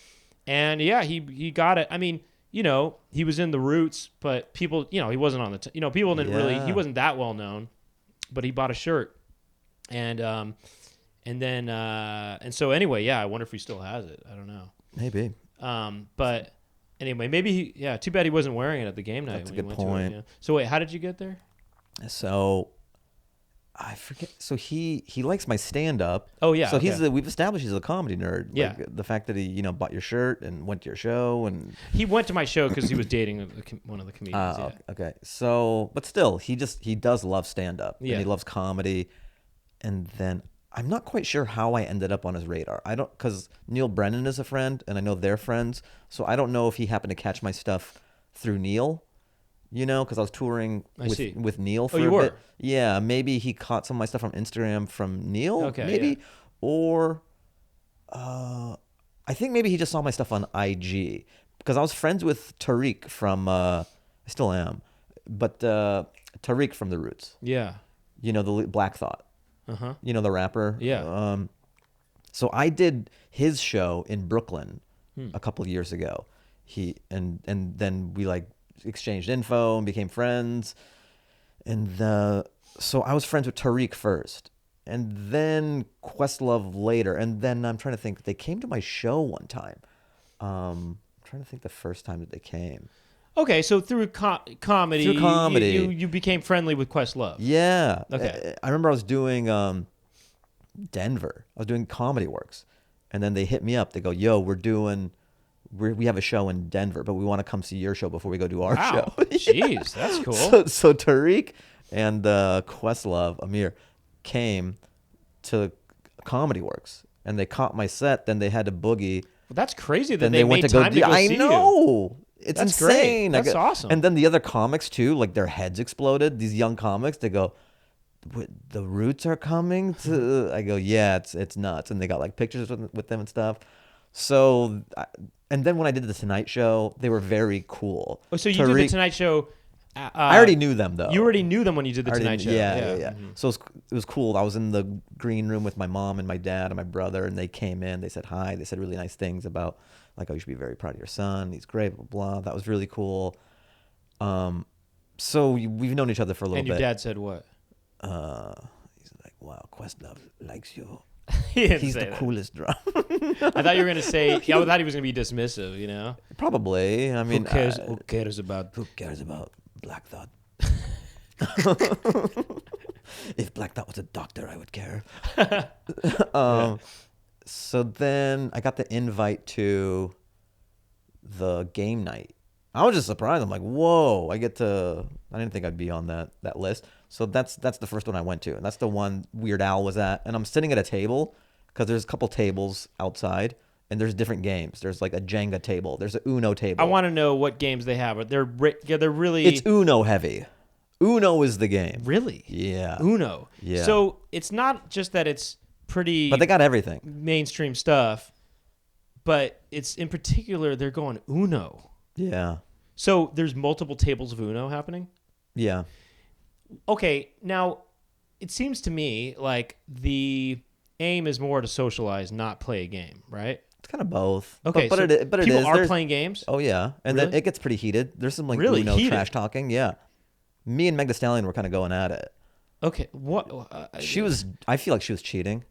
and he got it. I mean, he was in the Roots, but people, he wasn't on the. People didn't really. He wasn't that well known, but he bought a shirt, and so anyway, I wonder if he still has it. I don't know. Maybe. But anyway, maybe too bad he wasn't wearing it at the game night. That's a good point. So wait, how did you get there? So I forget. So he likes my stand-up. Oh yeah. So we've established he's a comedy nerd. Yeah. Like, the fact that he bought your shirt and went to your show and he went to my show because he was dating one of the comedians. Okay. So, but still, he does love stand-up. Yeah. And he loves comedy. And then I'm not quite sure how I ended up on his radar. Because Neil Brennan is a friend, and I know they're friends. So I don't know if he happened to catch my stuff through Neil, because I was touring with Neil for a bit. Yeah, maybe he caught some of my stuff on Instagram from Neil, maybe. Yeah. Or I think maybe he just saw my stuff on IG. Because I was friends with Tariq from, I still am, but Tariq from The Roots. Yeah. The Black Thought. Uh-huh. The rapper. Yeah. So I did his show in Brooklyn a couple of years ago. And then we exchanged info and became friends. And so I was friends with Tariq first, and then Questlove later. And then I'm trying to think. They came to my show one time. I'm trying to think the first time that they came. Okay, so through comedy, you became friendly with Questlove. Yeah. Okay. I remember I was doing Denver. I was doing Comedy Works, and then they hit me up. They go, "Yo, we have a show in Denver, but we want to come see your show before we go do our show." Jeez, that's cool. So Tariq and Questlove, Amir, came to Comedy Works, and they caught my set. Then they had to boogie. Well, that's crazy that then they went made to go time to go see I know. you. It's That's insane. great. That's awesome. And then the other comics too, like their heads exploded. These young comics, they go, the Roots are coming to. I go, yeah, it's nuts. And they got like pictures with them and stuff. So, and then when I did the Tonight Show, they were very cool. Oh, so you did the Tonight Show. I already knew them though. You already knew them when you did the Tonight Show. Yeah. Mm-hmm. So it was cool. I was in the green room with my mom and my dad and my brother, and they came in. They said hi. They said really nice things about like, oh, you should be very proud of your son. He's great. Blah blah. That was really cool. So we've known each other for a little bit. And your dad said what? He's like, wow, Questlove likes you. He's the coolest drum. I thought you were gonna say. I thought he was gonna be dismissive. You know. Probably. I mean, who cares about Black Thought? If Black Thought was a doctor, I would care. So then I got the invite to the game night. I was just surprised. I'm like, whoa! I didn't think I'd be on that list. So that's the first one I went to, and that's the one Weird Al was at. And I'm sitting at a table because there's a couple tables outside, and there's different games. There's like a Jenga table. There's a Uno table. I want to know what games they have. They're really. It's Uno heavy. Uno is the game. Really? Yeah. Uno. Yeah. So it's not just that it's pretty. But they got everything. Mainstream stuff, but it's in particular they're going Uno. Yeah. So there's multiple tables of Uno happening? Yeah. Okay, now it seems to me like the aim is more to socialize, not play a game, right? It's kind of both. Okay, but so it is. people are playing games? Oh, yeah. And Really? then it gets pretty heated. There's some like Really Uno heated? trash talking. Yeah. Me and Meg Thee Stallion were kind of going at it. Okay, what? I feel like she was cheating.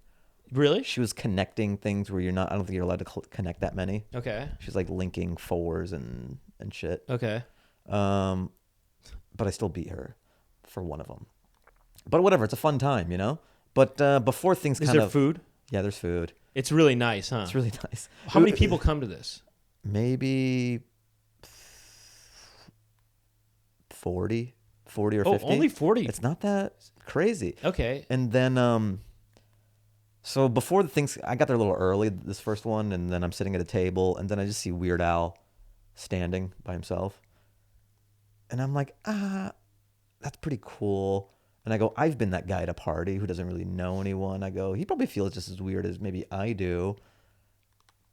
Really? She was connecting things where I don't think you're allowed to connect that many. Okay. She's like linking fours and shit. Okay. But I still beat her for one of them. But whatever, it's a fun time, you know? But before things Is there food? Yeah, there's food. It's really nice, huh? It's really nice. How many people come to this? Maybe 40 or 50. Oh, only 40. It's not that crazy. Okay. And then so before the things, I got there a little early, this first one, and then I'm sitting at a table, and then I just see Weird Al standing by himself. And I'm like, that's pretty cool. And I go, I've been that guy at a party who doesn't really know anyone. I go, he probably feels just as weird as maybe I do.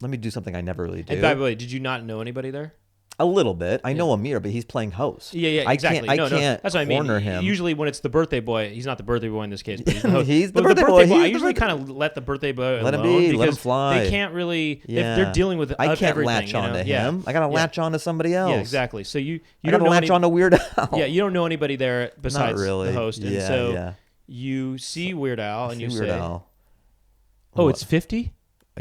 Let me do something I never really do. And by the way, did you not know anybody there? A little bit. I know Amir, but he's playing host. Yeah, exactly. I can't That's what I mean. corner him. Usually when it's the birthday boy, he's not the birthday boy in this case, but he's the host. He's the But birthday boy. I usually kind of let the birthday boy Let him alone be. Let him because fly. They can't really, Yeah. if they're dealing with I can't everything, latch on to Yeah. him. I got to latch on to somebody else. Yeah, exactly. So you I got don't to know latch on to Weird Al. Yeah, you don't know anybody there besides really. the host. And Yeah, so yeah. you see Weird Al and you Weird say, Al. oh, What? it's 50?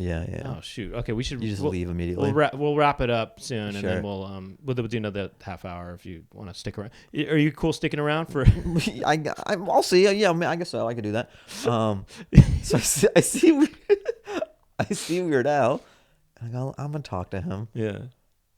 Yeah. Oh, shoot. Okay, we should You just we'll- leave immediately. We'll wrap it up soon, and Sure. then we'll do another half hour if you want to stick around. Are you cool sticking around for? I'll see. Yeah, I guess so. I could do that. So I see Weird Al, and I go, I'm gonna talk to him. Yeah.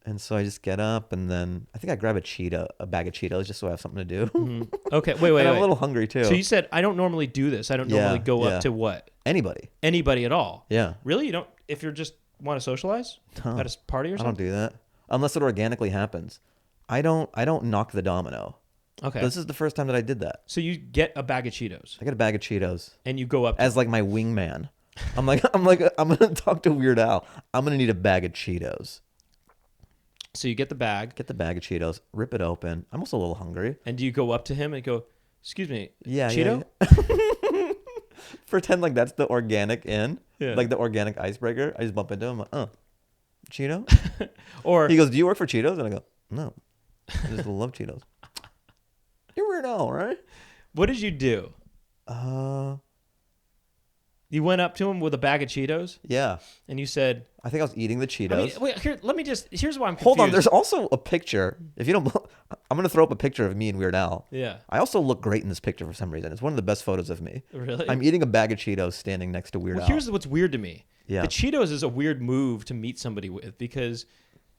And so I just get up, and then I think I grab a bag of Cheetos, just so I have something to do. Mm-hmm. Okay, wait. And I'm a little hungry too. So you said I don't normally do this. I don't normally go up to what? Anybody at all. Yeah. Really? You don't? If you're just want to socialize at a party or I something? don't do that unless it organically happens. I don't knock the domino. Okay. This is the first time that I did that. So you get a bag of Cheetos I got a bag of Cheetos and you go up as like my wingman. I'm gonna talk to Weird Al. I'm gonna need a bag of Cheetos. So you get the bag. Get the bag of Cheetos, rip it open. I'm also a little hungry. And do you go up to him and go, excuse me, Yeah, Cheeto? Yeah. Pretend like that's the organic like the organic icebreaker. I just bump into him, like, Cheeto? Or He goes, do you work for Cheetos? And I go, no, I just love Cheetos. You're Weird Al, right? what did you do? You went up to him with a bag of Cheetos Yeah. and you said, I think I was eating the Cheetos. here's why I'm confused. Hold on, there's also a picture. If you don't, I'm going to throw up a picture of me and Weird Al. Yeah. I also look great in this picture for some reason. It's one of the best photos of me. Really? I'm eating a bag of Cheetos standing next to Weird Al. Here's what's weird to me. Yeah. The Cheetos is a weird move to meet somebody with because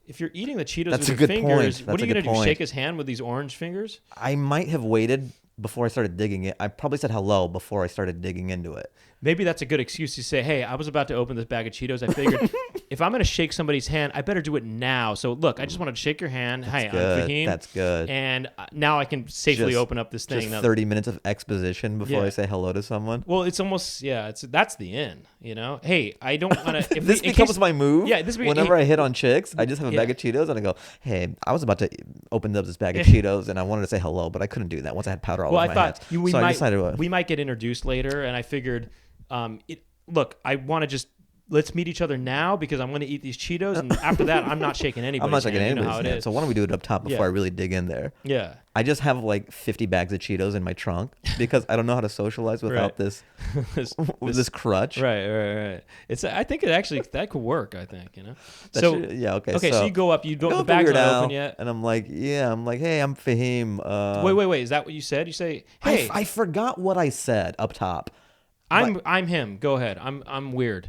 if you're eating the Cheetos That's with a your good fingers, point. what That's are you a going good to do? point. Shake his hand with these orange fingers? I might have waited before I started digging it. I probably said hello before I started digging into it. Maybe that's a good excuse to say, hey, I was about to open this bag of Cheetos. I figured if I'm going to shake somebody's hand, I better do it now. So, look, I just wanted to shake your hand. Hi, I'm Fahim. That's good. And now I can safely open up this thing. Just 30 minutes of exposition before I say hello to someone. Well, it's almost, that's the end, you know? Hey, I don't want to... This becomes my move. Yeah, whenever I hit on chicks, I just have a bag of Cheetos and I go, hey, I was about to open up this bag of Cheetos and I wanted to say hello, but I couldn't do that once I had powder all over my hands. I decided we might get introduced later, and I figured... look, I want to just let's meet each other now because I'm going to eat these Cheetos, and after that, I'm not shaking anybody's hand. I'm not shaking anybody's hand. hand. So why don't we do it up top before I really dig in there? Yeah. I just have like 50 bags of Cheetos in my trunk because I don't know how to socialize without this crutch. Right. I think it actually that could work. I think Okay. So you go up. You don't. The bag's not open yet. And I'm like, hey, I'm Fahim. Wait. Is that what you said? You say, hey. I forgot what I said up top. I'm him. Go ahead. I'm weird.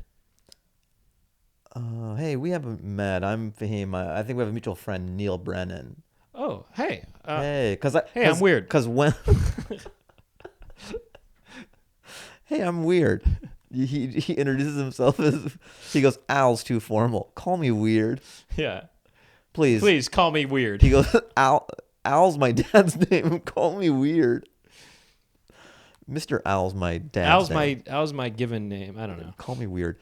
Hey, we haven't met. I'm Fahim. I think we have a mutual friend, Neil Brennan. Oh, hey. I'm weird. Because when... Hey, I'm weird. He introduces himself as... He goes, Al's too formal. Call me weird. Yeah. Please call me weird. He goes, Al's my dad's name. Call me weird. Mr. Al's my dad's name. Al's my given name. I don't know. Call me weird.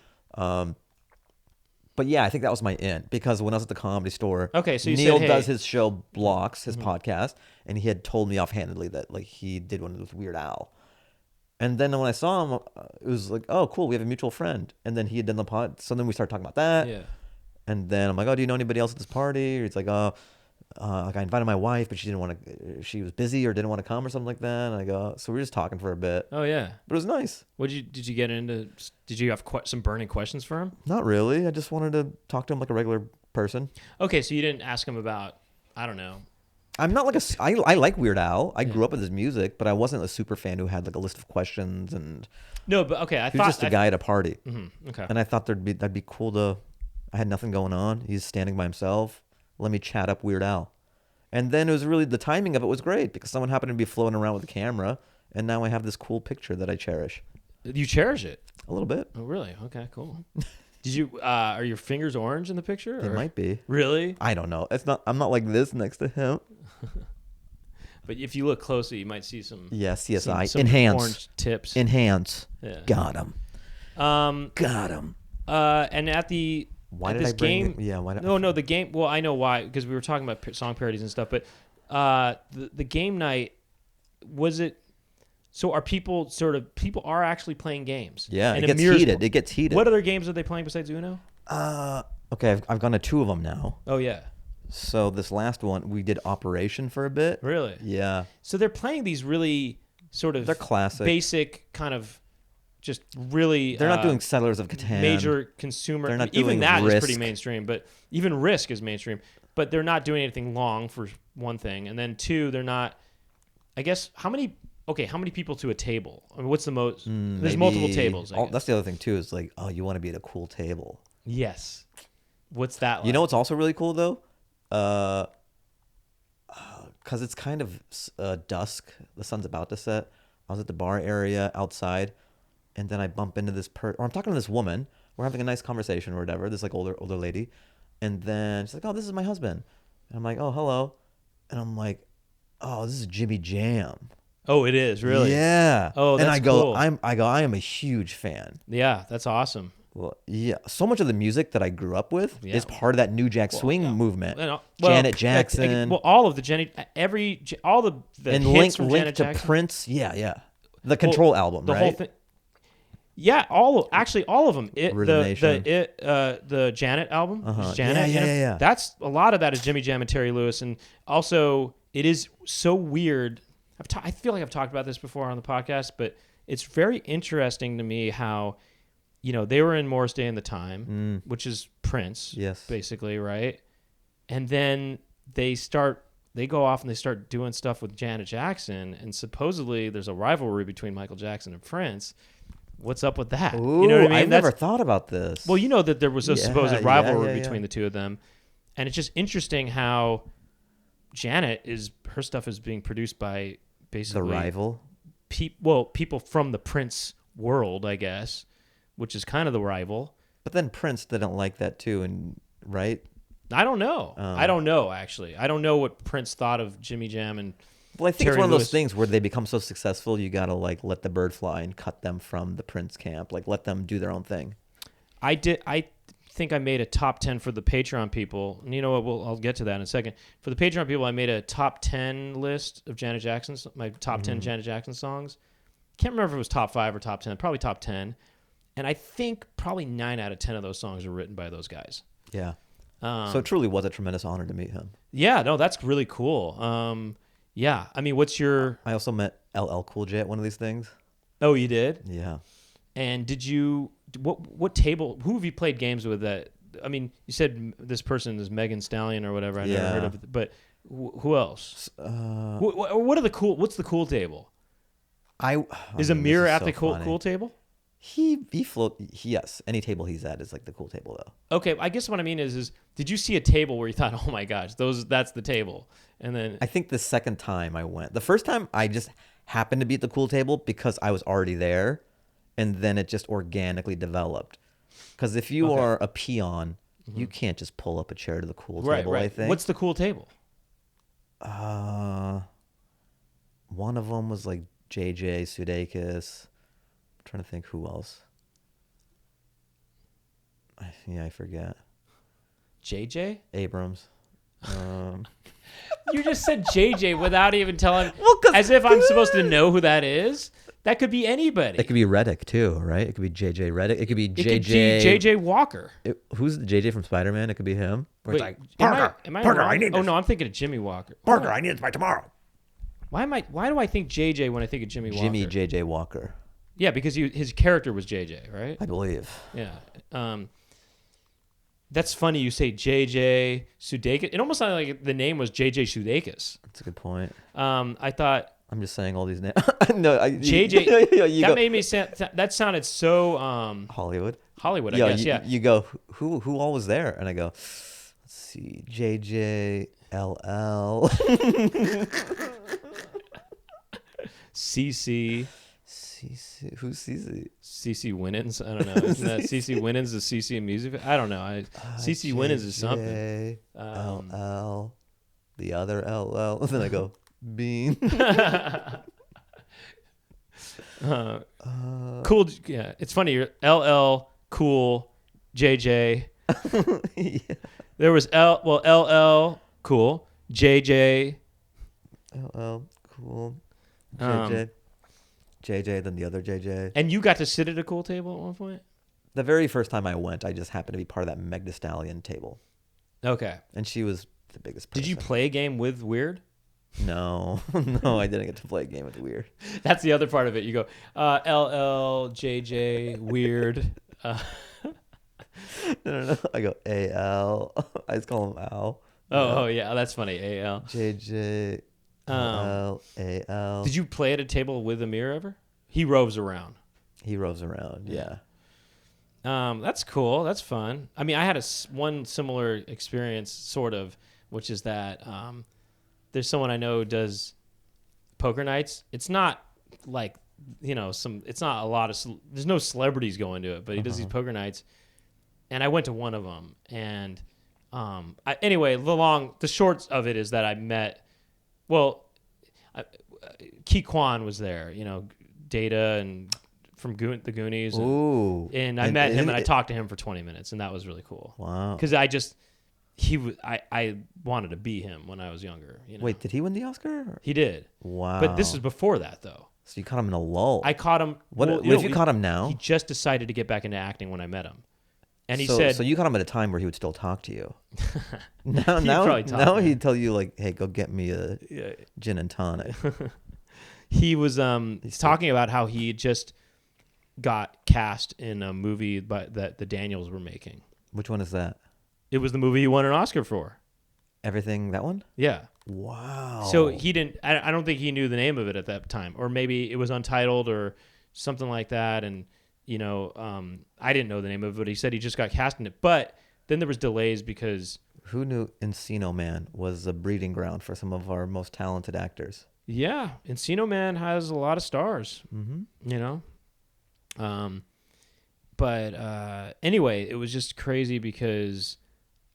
But yeah, I think that was my in because when I was at the Comedy Store, okay, so Neil said, hey. does his show Blocks, his podcast, and he had told me offhandedly that like he did one with Weird Al. And then when I saw him, it was like, oh, cool, we have a mutual friend. And then he had done the pod, so then we started talking about that. Yeah. And then I'm like, oh, do you know anybody else at this party? Or he's like, like I invited my wife, but she was busy or didn't want to come or something like that. And I go, so we were just talking for a bit. Oh yeah, but it was nice. Did you get into? Did you have some burning questions for him? Not really. I just wanted to talk to him like a regular person. Okay, so you didn't ask him about, I don't know. I'm not like I like Weird Al. I grew up with his music, but I wasn't a super fan who had like a list of questions and. No, but okay, he was just a guy at a party. Mm-hmm, okay. And I thought that'd be cool to. I had nothing going on. He's standing by himself. Let me chat up Weird Al. And then it was really, the timing of it was great because someone happened to be floating around with a camera, and now I have this cool picture that I cherish. You cherish it? A little bit. Oh, really? Okay, cool. Did you, are your fingers orange in the picture? They might be. Really? I don't know. I'm not like this next to him. But if you look closely, you might see some. Yeah, CSI. Some Enhance. Orange tips. Enhance. Yeah. Got him. Got him. And at the... Why did I bring it? Yeah, why not? No, the game... Well, I know why, because we were talking about song parodies and stuff, but the game night, was it... So are people are actually playing games? Yeah, and it gets heated. It gets heated. What other games are they playing besides Uno? Okay, I've gone to 2 of them now. Oh, yeah. So this last one, we did Operation for a bit. Really? Yeah. So they're playing these really sort of... They're classic. Basic kind of... Just really, they're not doing Settlers of Catan. Major consumer. They're not even doing that Risk. is pretty mainstream, but even Risk is mainstream. But they're not doing anything long for one thing, and then 2, they're not. I guess how many people to a table? I mean, what's the most? There's multiple tables. That's the other thing too. Is like, oh, you want to be at a cool table. Yes. What's that like? You know what's also really cool though? Because it's kind of dusk. The sun's about to set. I was at the bar area outside. And then I bump into this or I'm talking to this woman. We're having a nice conversation or whatever. This like older lady. And then she's like, oh, this is my husband. And I'm like, oh, hello. And I'm like, oh, this is Jimmy Jam. Oh, it is, really? Yeah. Oh, that's cool. I am a huge fan. Yeah, that's awesome. Well, yeah. So much of the music that I grew up with is part of that New Jack Swing movement. Janet Jackson. All of the all the and hits from Link Janet to Jackson. Prince. Yeah. The Control album, the right? whole thing. Yeah, all of them. The Janet album. Janet, yeah. That's a lot of that is Jimmy Jam and Terry Lewis, and also it is so weird. I feel like I've talked about this before on the podcast, but it's very interesting to me how, they were in Morris Day and the Time, which is Prince, basically, right? And then they go off and they start doing stuff with Janet Jackson, and supposedly there's a rivalry between Michael Jackson and Prince. What's up with that? Ooh, you know what I mean? I've never thought about this. Well, you know that there was a supposed rivalry between the two of them. And it's just interesting how her stuff is being produced by basically The rival. people from the Prince world, I guess, which is kind of the rival. But then Prince didn't like that too, and right? I don't know. I don't know, actually. I don't know what Prince thought of Jimmy Jam and Well, I think Terry it's one of Lewis. those things where they become so successful, you gotta like let the bird fly and cut them from the Prince camp. Like let them do their own thing. I think I made a top 10 for the Patreon people. And you know what? I'll get to that in a second. For the Patreon people, I made a top 10 list of Janet Jackson's, my top 10 Janet Jackson songs. Can't remember if it was top 5 or top 10. Probably top 10. And I think probably 9 out of 10 of those songs are written by those guys. Yeah. So it truly was a tremendous honor to meet him. Yeah, no, that's really cool. Yeah, I mean, what's your... I also met LL Cool J at one of these things. Oh, you did? Yeah. And did you... What table... Who have you played games with that... I mean, you said this person is Megan Stallion or whatever. I never heard of it. But who else? What are the cool... What's the cool table? Is Amir at the cool table? Yes, any table he's at is like the cool table though. Okay, I guess what I mean is did you see a table where you thought, oh my gosh, that's the table? And then I think the second time I went, the first time I just happened to be at the cool table because I was already there, and then it just organically developed. Because if you are a peon, you can't just pull up a chair to the cool table. Right. I think. What's the cool table? One of them was like JJ Sudeikis. I'm trying to think who else. I forget. JJ Abrams. You just said JJ without even telling. Well, as if I'm supposed to know who that is. That could be anybody. It could be Reddick too, right? It could be JJ Reddick. It could be JJ. It could be JJ Walker. Who's the JJ from Spider-Man? It could be him. Where Wait, it's like, am I Parker, wrong? I need this. Oh no, I'm thinking of Jimmy Walker. Parker, I need this by tomorrow. Why do I think JJ when I think of Jimmy Walker? Jimmy JJ Walker. Yeah, because his character was JJ, right? I believe. Yeah. That's funny you say JJ Sudeikis. It almost sounded like the name was JJ Sudeikis. That's a good point. I thought I'm just saying all these names. No, JJ. That made me sound. That sounded so Hollywood. Hollywood, I guess. Yeah. You go. Who all was there? And I go. Let's see. JJ LL. CC. Who's CC? CC Winans. I don't know. Isn't that CC Winans is CC music? I don't know. CC Winans is something. LL. The other LL. And then I go. Bean. Cool. Yeah, it's funny. You're LL Cool JJ. Yeah. There was LL Cool JJ. LL Cool JJ. JJ, then the other JJ. And you got to sit at a cool table at one point? The very first time I went, I just happened to be part of that Meg Thee Stallion table. Okay. And she was the biggest person. Did you play a game with Weird? No. No, I didn't get to play a game with Weird. That's the other part of it. You go, LL, JJ, Weird. No. I go AL. I just call him Al. Oh, yeah. That's funny. AL. JJ. L AL. Did you play at a table with Amir ever? He roves around. He roves around, yeah. That's cool. That's fun. I mean, I had one similar experience, sort of, which is that there's someone I know who does poker nights. It's not like, it's not a lot of, there's no celebrities going to it, but he does these poker nights. And I went to one of them. And anyway, the short of it is that I met, Key Kwan was there, Data and from the Goonies. Ooh. And I met him and I talked to him for 20 minutes, and that was really cool. Wow. Because I wanted to be him when I was younger. Wait, did he win the Oscar? He did. Wow. But this was before that, though. So you caught him in a lull. I caught him. What if you caught him now? He just decided to get back into acting when I met him. And he said, said, so you caught him at a time where he would still talk to you. now he'd tell you like, "Hey, go get me a gin and tonic." He was talking about how he just got cast in a movie that the Daniels were making. Which one is that? It was the movie he won an Oscar for. Everything, that one? Yeah. Wow. So he didn't. I don't think he knew the name of it at that time, or maybe it was untitled or something like that. And I didn't know the name of it, but he said he just got cast in it. But then there was delays because who knew Encino Man was a breeding ground for some of our most talented actors? Yeah, Encino Man has a lot of stars. Mm-hmm. You know, but anyway, it was just crazy because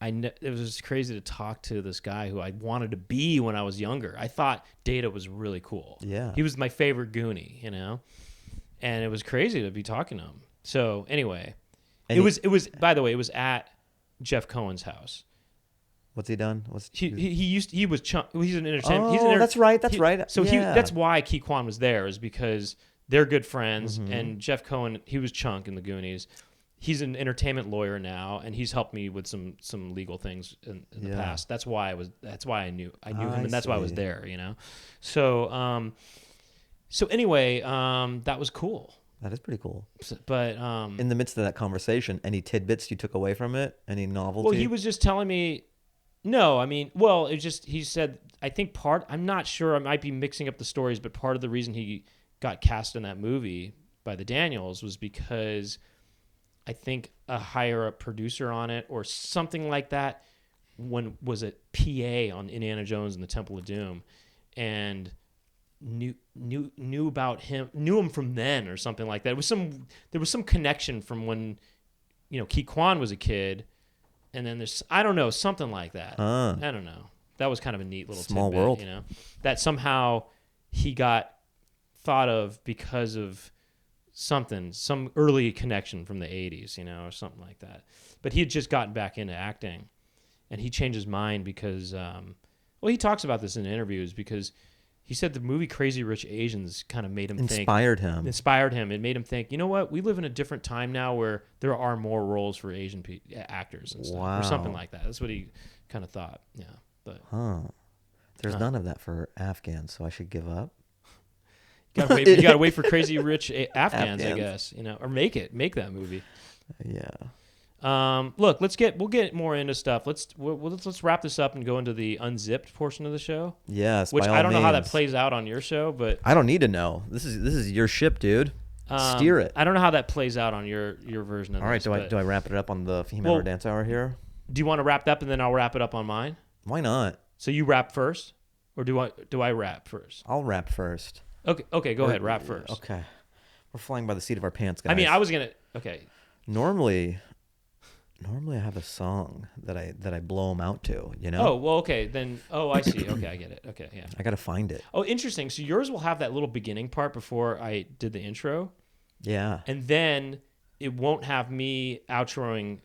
it was just crazy to talk to this guy who I wanted to be when I was younger. I thought Data was really cool. Yeah. He was my favorite Goonie, you know, and it was crazy to be talking to him. So anyway, And it was by the way, it was at Jeff Cohen's house. What's he done? He's an entertainment. Oh, that's right. That's right. So yeah. that's why Key Kwan was there, is because they're good friends, Mm-hmm. and Jeff Cohen, he was Chunk in the Goonies. He's an entertainment lawyer now, and he's helped me with some legal things in the past. That's why I knew him, and that's why I was there. You know, so anyway, that was cool. That is pretty cool. But in the midst of that conversation, any tidbits you took away from it? Any novelty? well, he was just telling me. No, I mean, well, it just, he said, I think I'm not sure, I might be mixing up the stories, but part of the reason he got cast in that movie by the Daniels was because I think a higher up producer on it or something like that was a PA on Indiana Jones and the Temple of Doom, and knew about him, knew him from then or something like that. There was some connection from when, you know, Key Kwan was a kid. And then there's, I don't know, something like that. I don't know. That was kind of a neat little small tidbit, world, you know, that somehow he got thought of because of some early connection from the 80s, you know, or something like that. But he had just gotten back into acting, and he changed his mind because, well, he talks about this in interviews, because he said the movie Crazy Rich Asians kind of made him inspired him. It made him think, you know what? We live in a different time now where there are more roles for Asian actors and stuff, or something like that. That's what he kind of thought. Yeah, but there's none of that for Afghans, so I should give up. You gotta wait for Crazy Rich Afghans, I guess. You know, or make that movie. Yeah. Look, we'll get more into stuff. Let's wrap this up and go into the unzipped portion of the show. Yes, which I don't know how that plays out on your show, but I don't need to know. This is your ship, dude. Steer it. I don't know how that plays out on your version of this. All right, do I wrap it up on the Fahim Anwar Dance Hour here? Do you want to wrap it up and then I'll wrap it up on mine? Why not? So you rap first, or do I rap first? I'll rap first. Okay, go ahead, rap first. Okay, we're flying by the seat of our pants, guys. I mean, I was gonna. Okay. Normally I have a song that I blow them out to, you know? Oh, well, okay, then. Oh, I see. Okay, I get it. Okay, yeah. I got to find it. Oh, interesting. So yours will have that little beginning part before I did the intro. Yeah. And then it won't have me outroing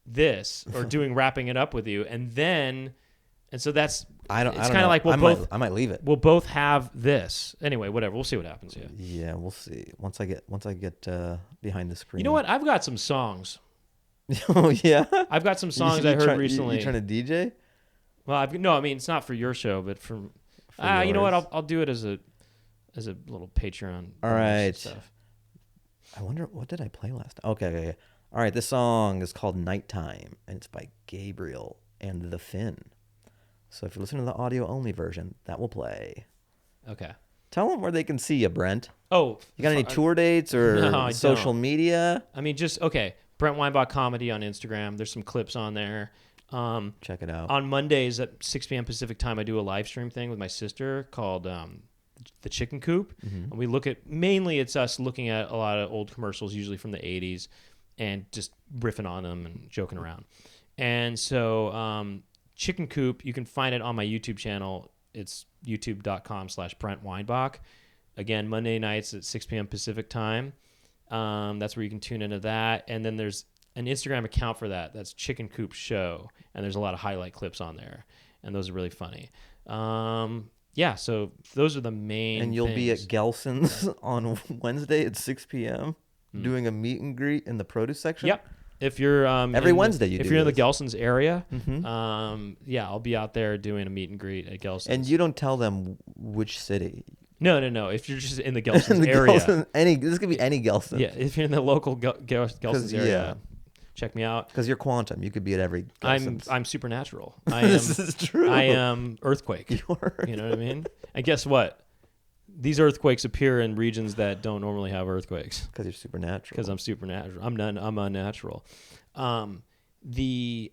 this or wrapping it up with you. And so that's, it's kind of like I might leave it. We'll both have this. Anyway, whatever. We'll see what happens. Yeah. Yeah, we'll see. Once I get behind the screen. You know what? I've got some songs. Oh yeah, I've got some songs I heard recently. You trying to DJ? Well, no, I mean it's not for your show, but for you know what? I'll do it as a little Patreon. All right. Stuff. I wonder what did I play last time? Okay. All right, this song is called "Nighttime" and it's by Gabriel and the Finn. So if you're listening to the audio only version, that will play. Okay. Tell them where they can see you, Brent. Oh, you got any tour dates or social media? I mean, just okay. Brent Weinbach Comedy on Instagram. There's some clips on there. Check it out. On Mondays at 6 p.m. Pacific time, I do a live stream thing with my sister called The Chicken Coop. Mm-hmm. And we mainly it's us looking at a lot of old commercials, usually from the 80s, and just riffing on them and joking around. And so Chicken Coop, you can find it on my YouTube channel. It's youtube.com/Brent Weinbach. Again, Monday nights at 6 p.m. Pacific time. That's where you can tune into that. And then there's an Instagram account for that. That's Chicken Coop Show. And there's a lot of highlight clips on there. And those are really funny. Yeah, so those are the main And you'll things. be at Gelson's on Wednesday at 6 p.m. doing a meet and greet in the produce section? Yep. If you're every Wednesday if you're in the Gelson's area, yeah, I'll be out there doing a meet and greet at Gelson's. And you don't tell them which city. No. If you're just in the Gelson's area, this could be any Gelson's. Yeah, if you're in the local Gelson's area, check me out. Because you're Quantum, you could be at every Gelson's. I'm supernatural. This is true. I am earthquake. You know what I mean? And guess what? These earthquakes appear in regions that don't normally have earthquakes. Because you're supernatural. Because I'm supernatural. I'm unnatural. The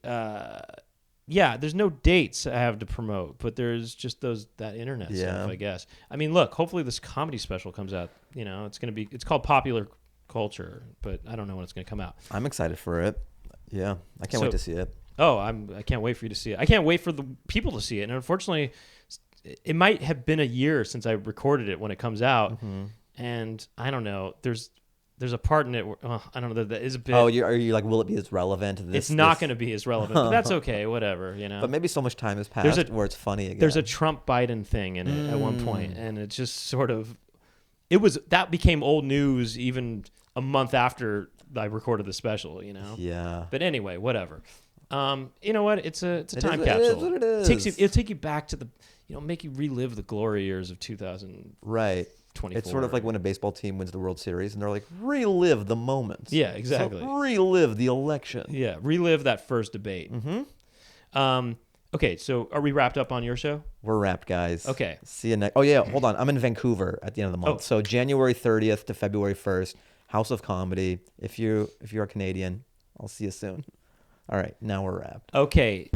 yeah, there's no dates I have to promote, but there's just that internet stuff, I guess. I mean, look, hopefully this comedy special comes out. You know, it's called Popular Culture, but I don't know when it's going to come out. I'm excited for it. Yeah, I can't wait to see it. Oh, I can't wait for you to see it. I can't wait for the people to see it. And unfortunately, it might have been a year since I recorded it when it comes out, and I don't know. There's a part in it where, I don't know, that is a bit... Oh, are you like, will it be as relevant? It's not going to be as relevant, but that's okay, whatever, you know? But maybe so much time has passed where it's funny again. There's a Trump-Biden thing in it at one point, and it just sort of... That became old news even a month after I recorded the special, you know? Yeah. But anyway, whatever. You know what? It's a time capsule. It is what it is. It'll take you back to make you relive the glory years of 2000. Right. 24. It's sort of like when a baseball team wins the World Series and they're like, relive the moments. Yeah, exactly. So relive the election. Yeah, relive that first debate. Okay, so are we wrapped up on your show? We're wrapped, guys. Okay. See you next. Oh yeah, hold on. I'm in Vancouver at the end of the month. So January 30th to February 1st, House of Comedy. If you're Canadian, I'll see you soon. All right, now we're wrapped. Okay.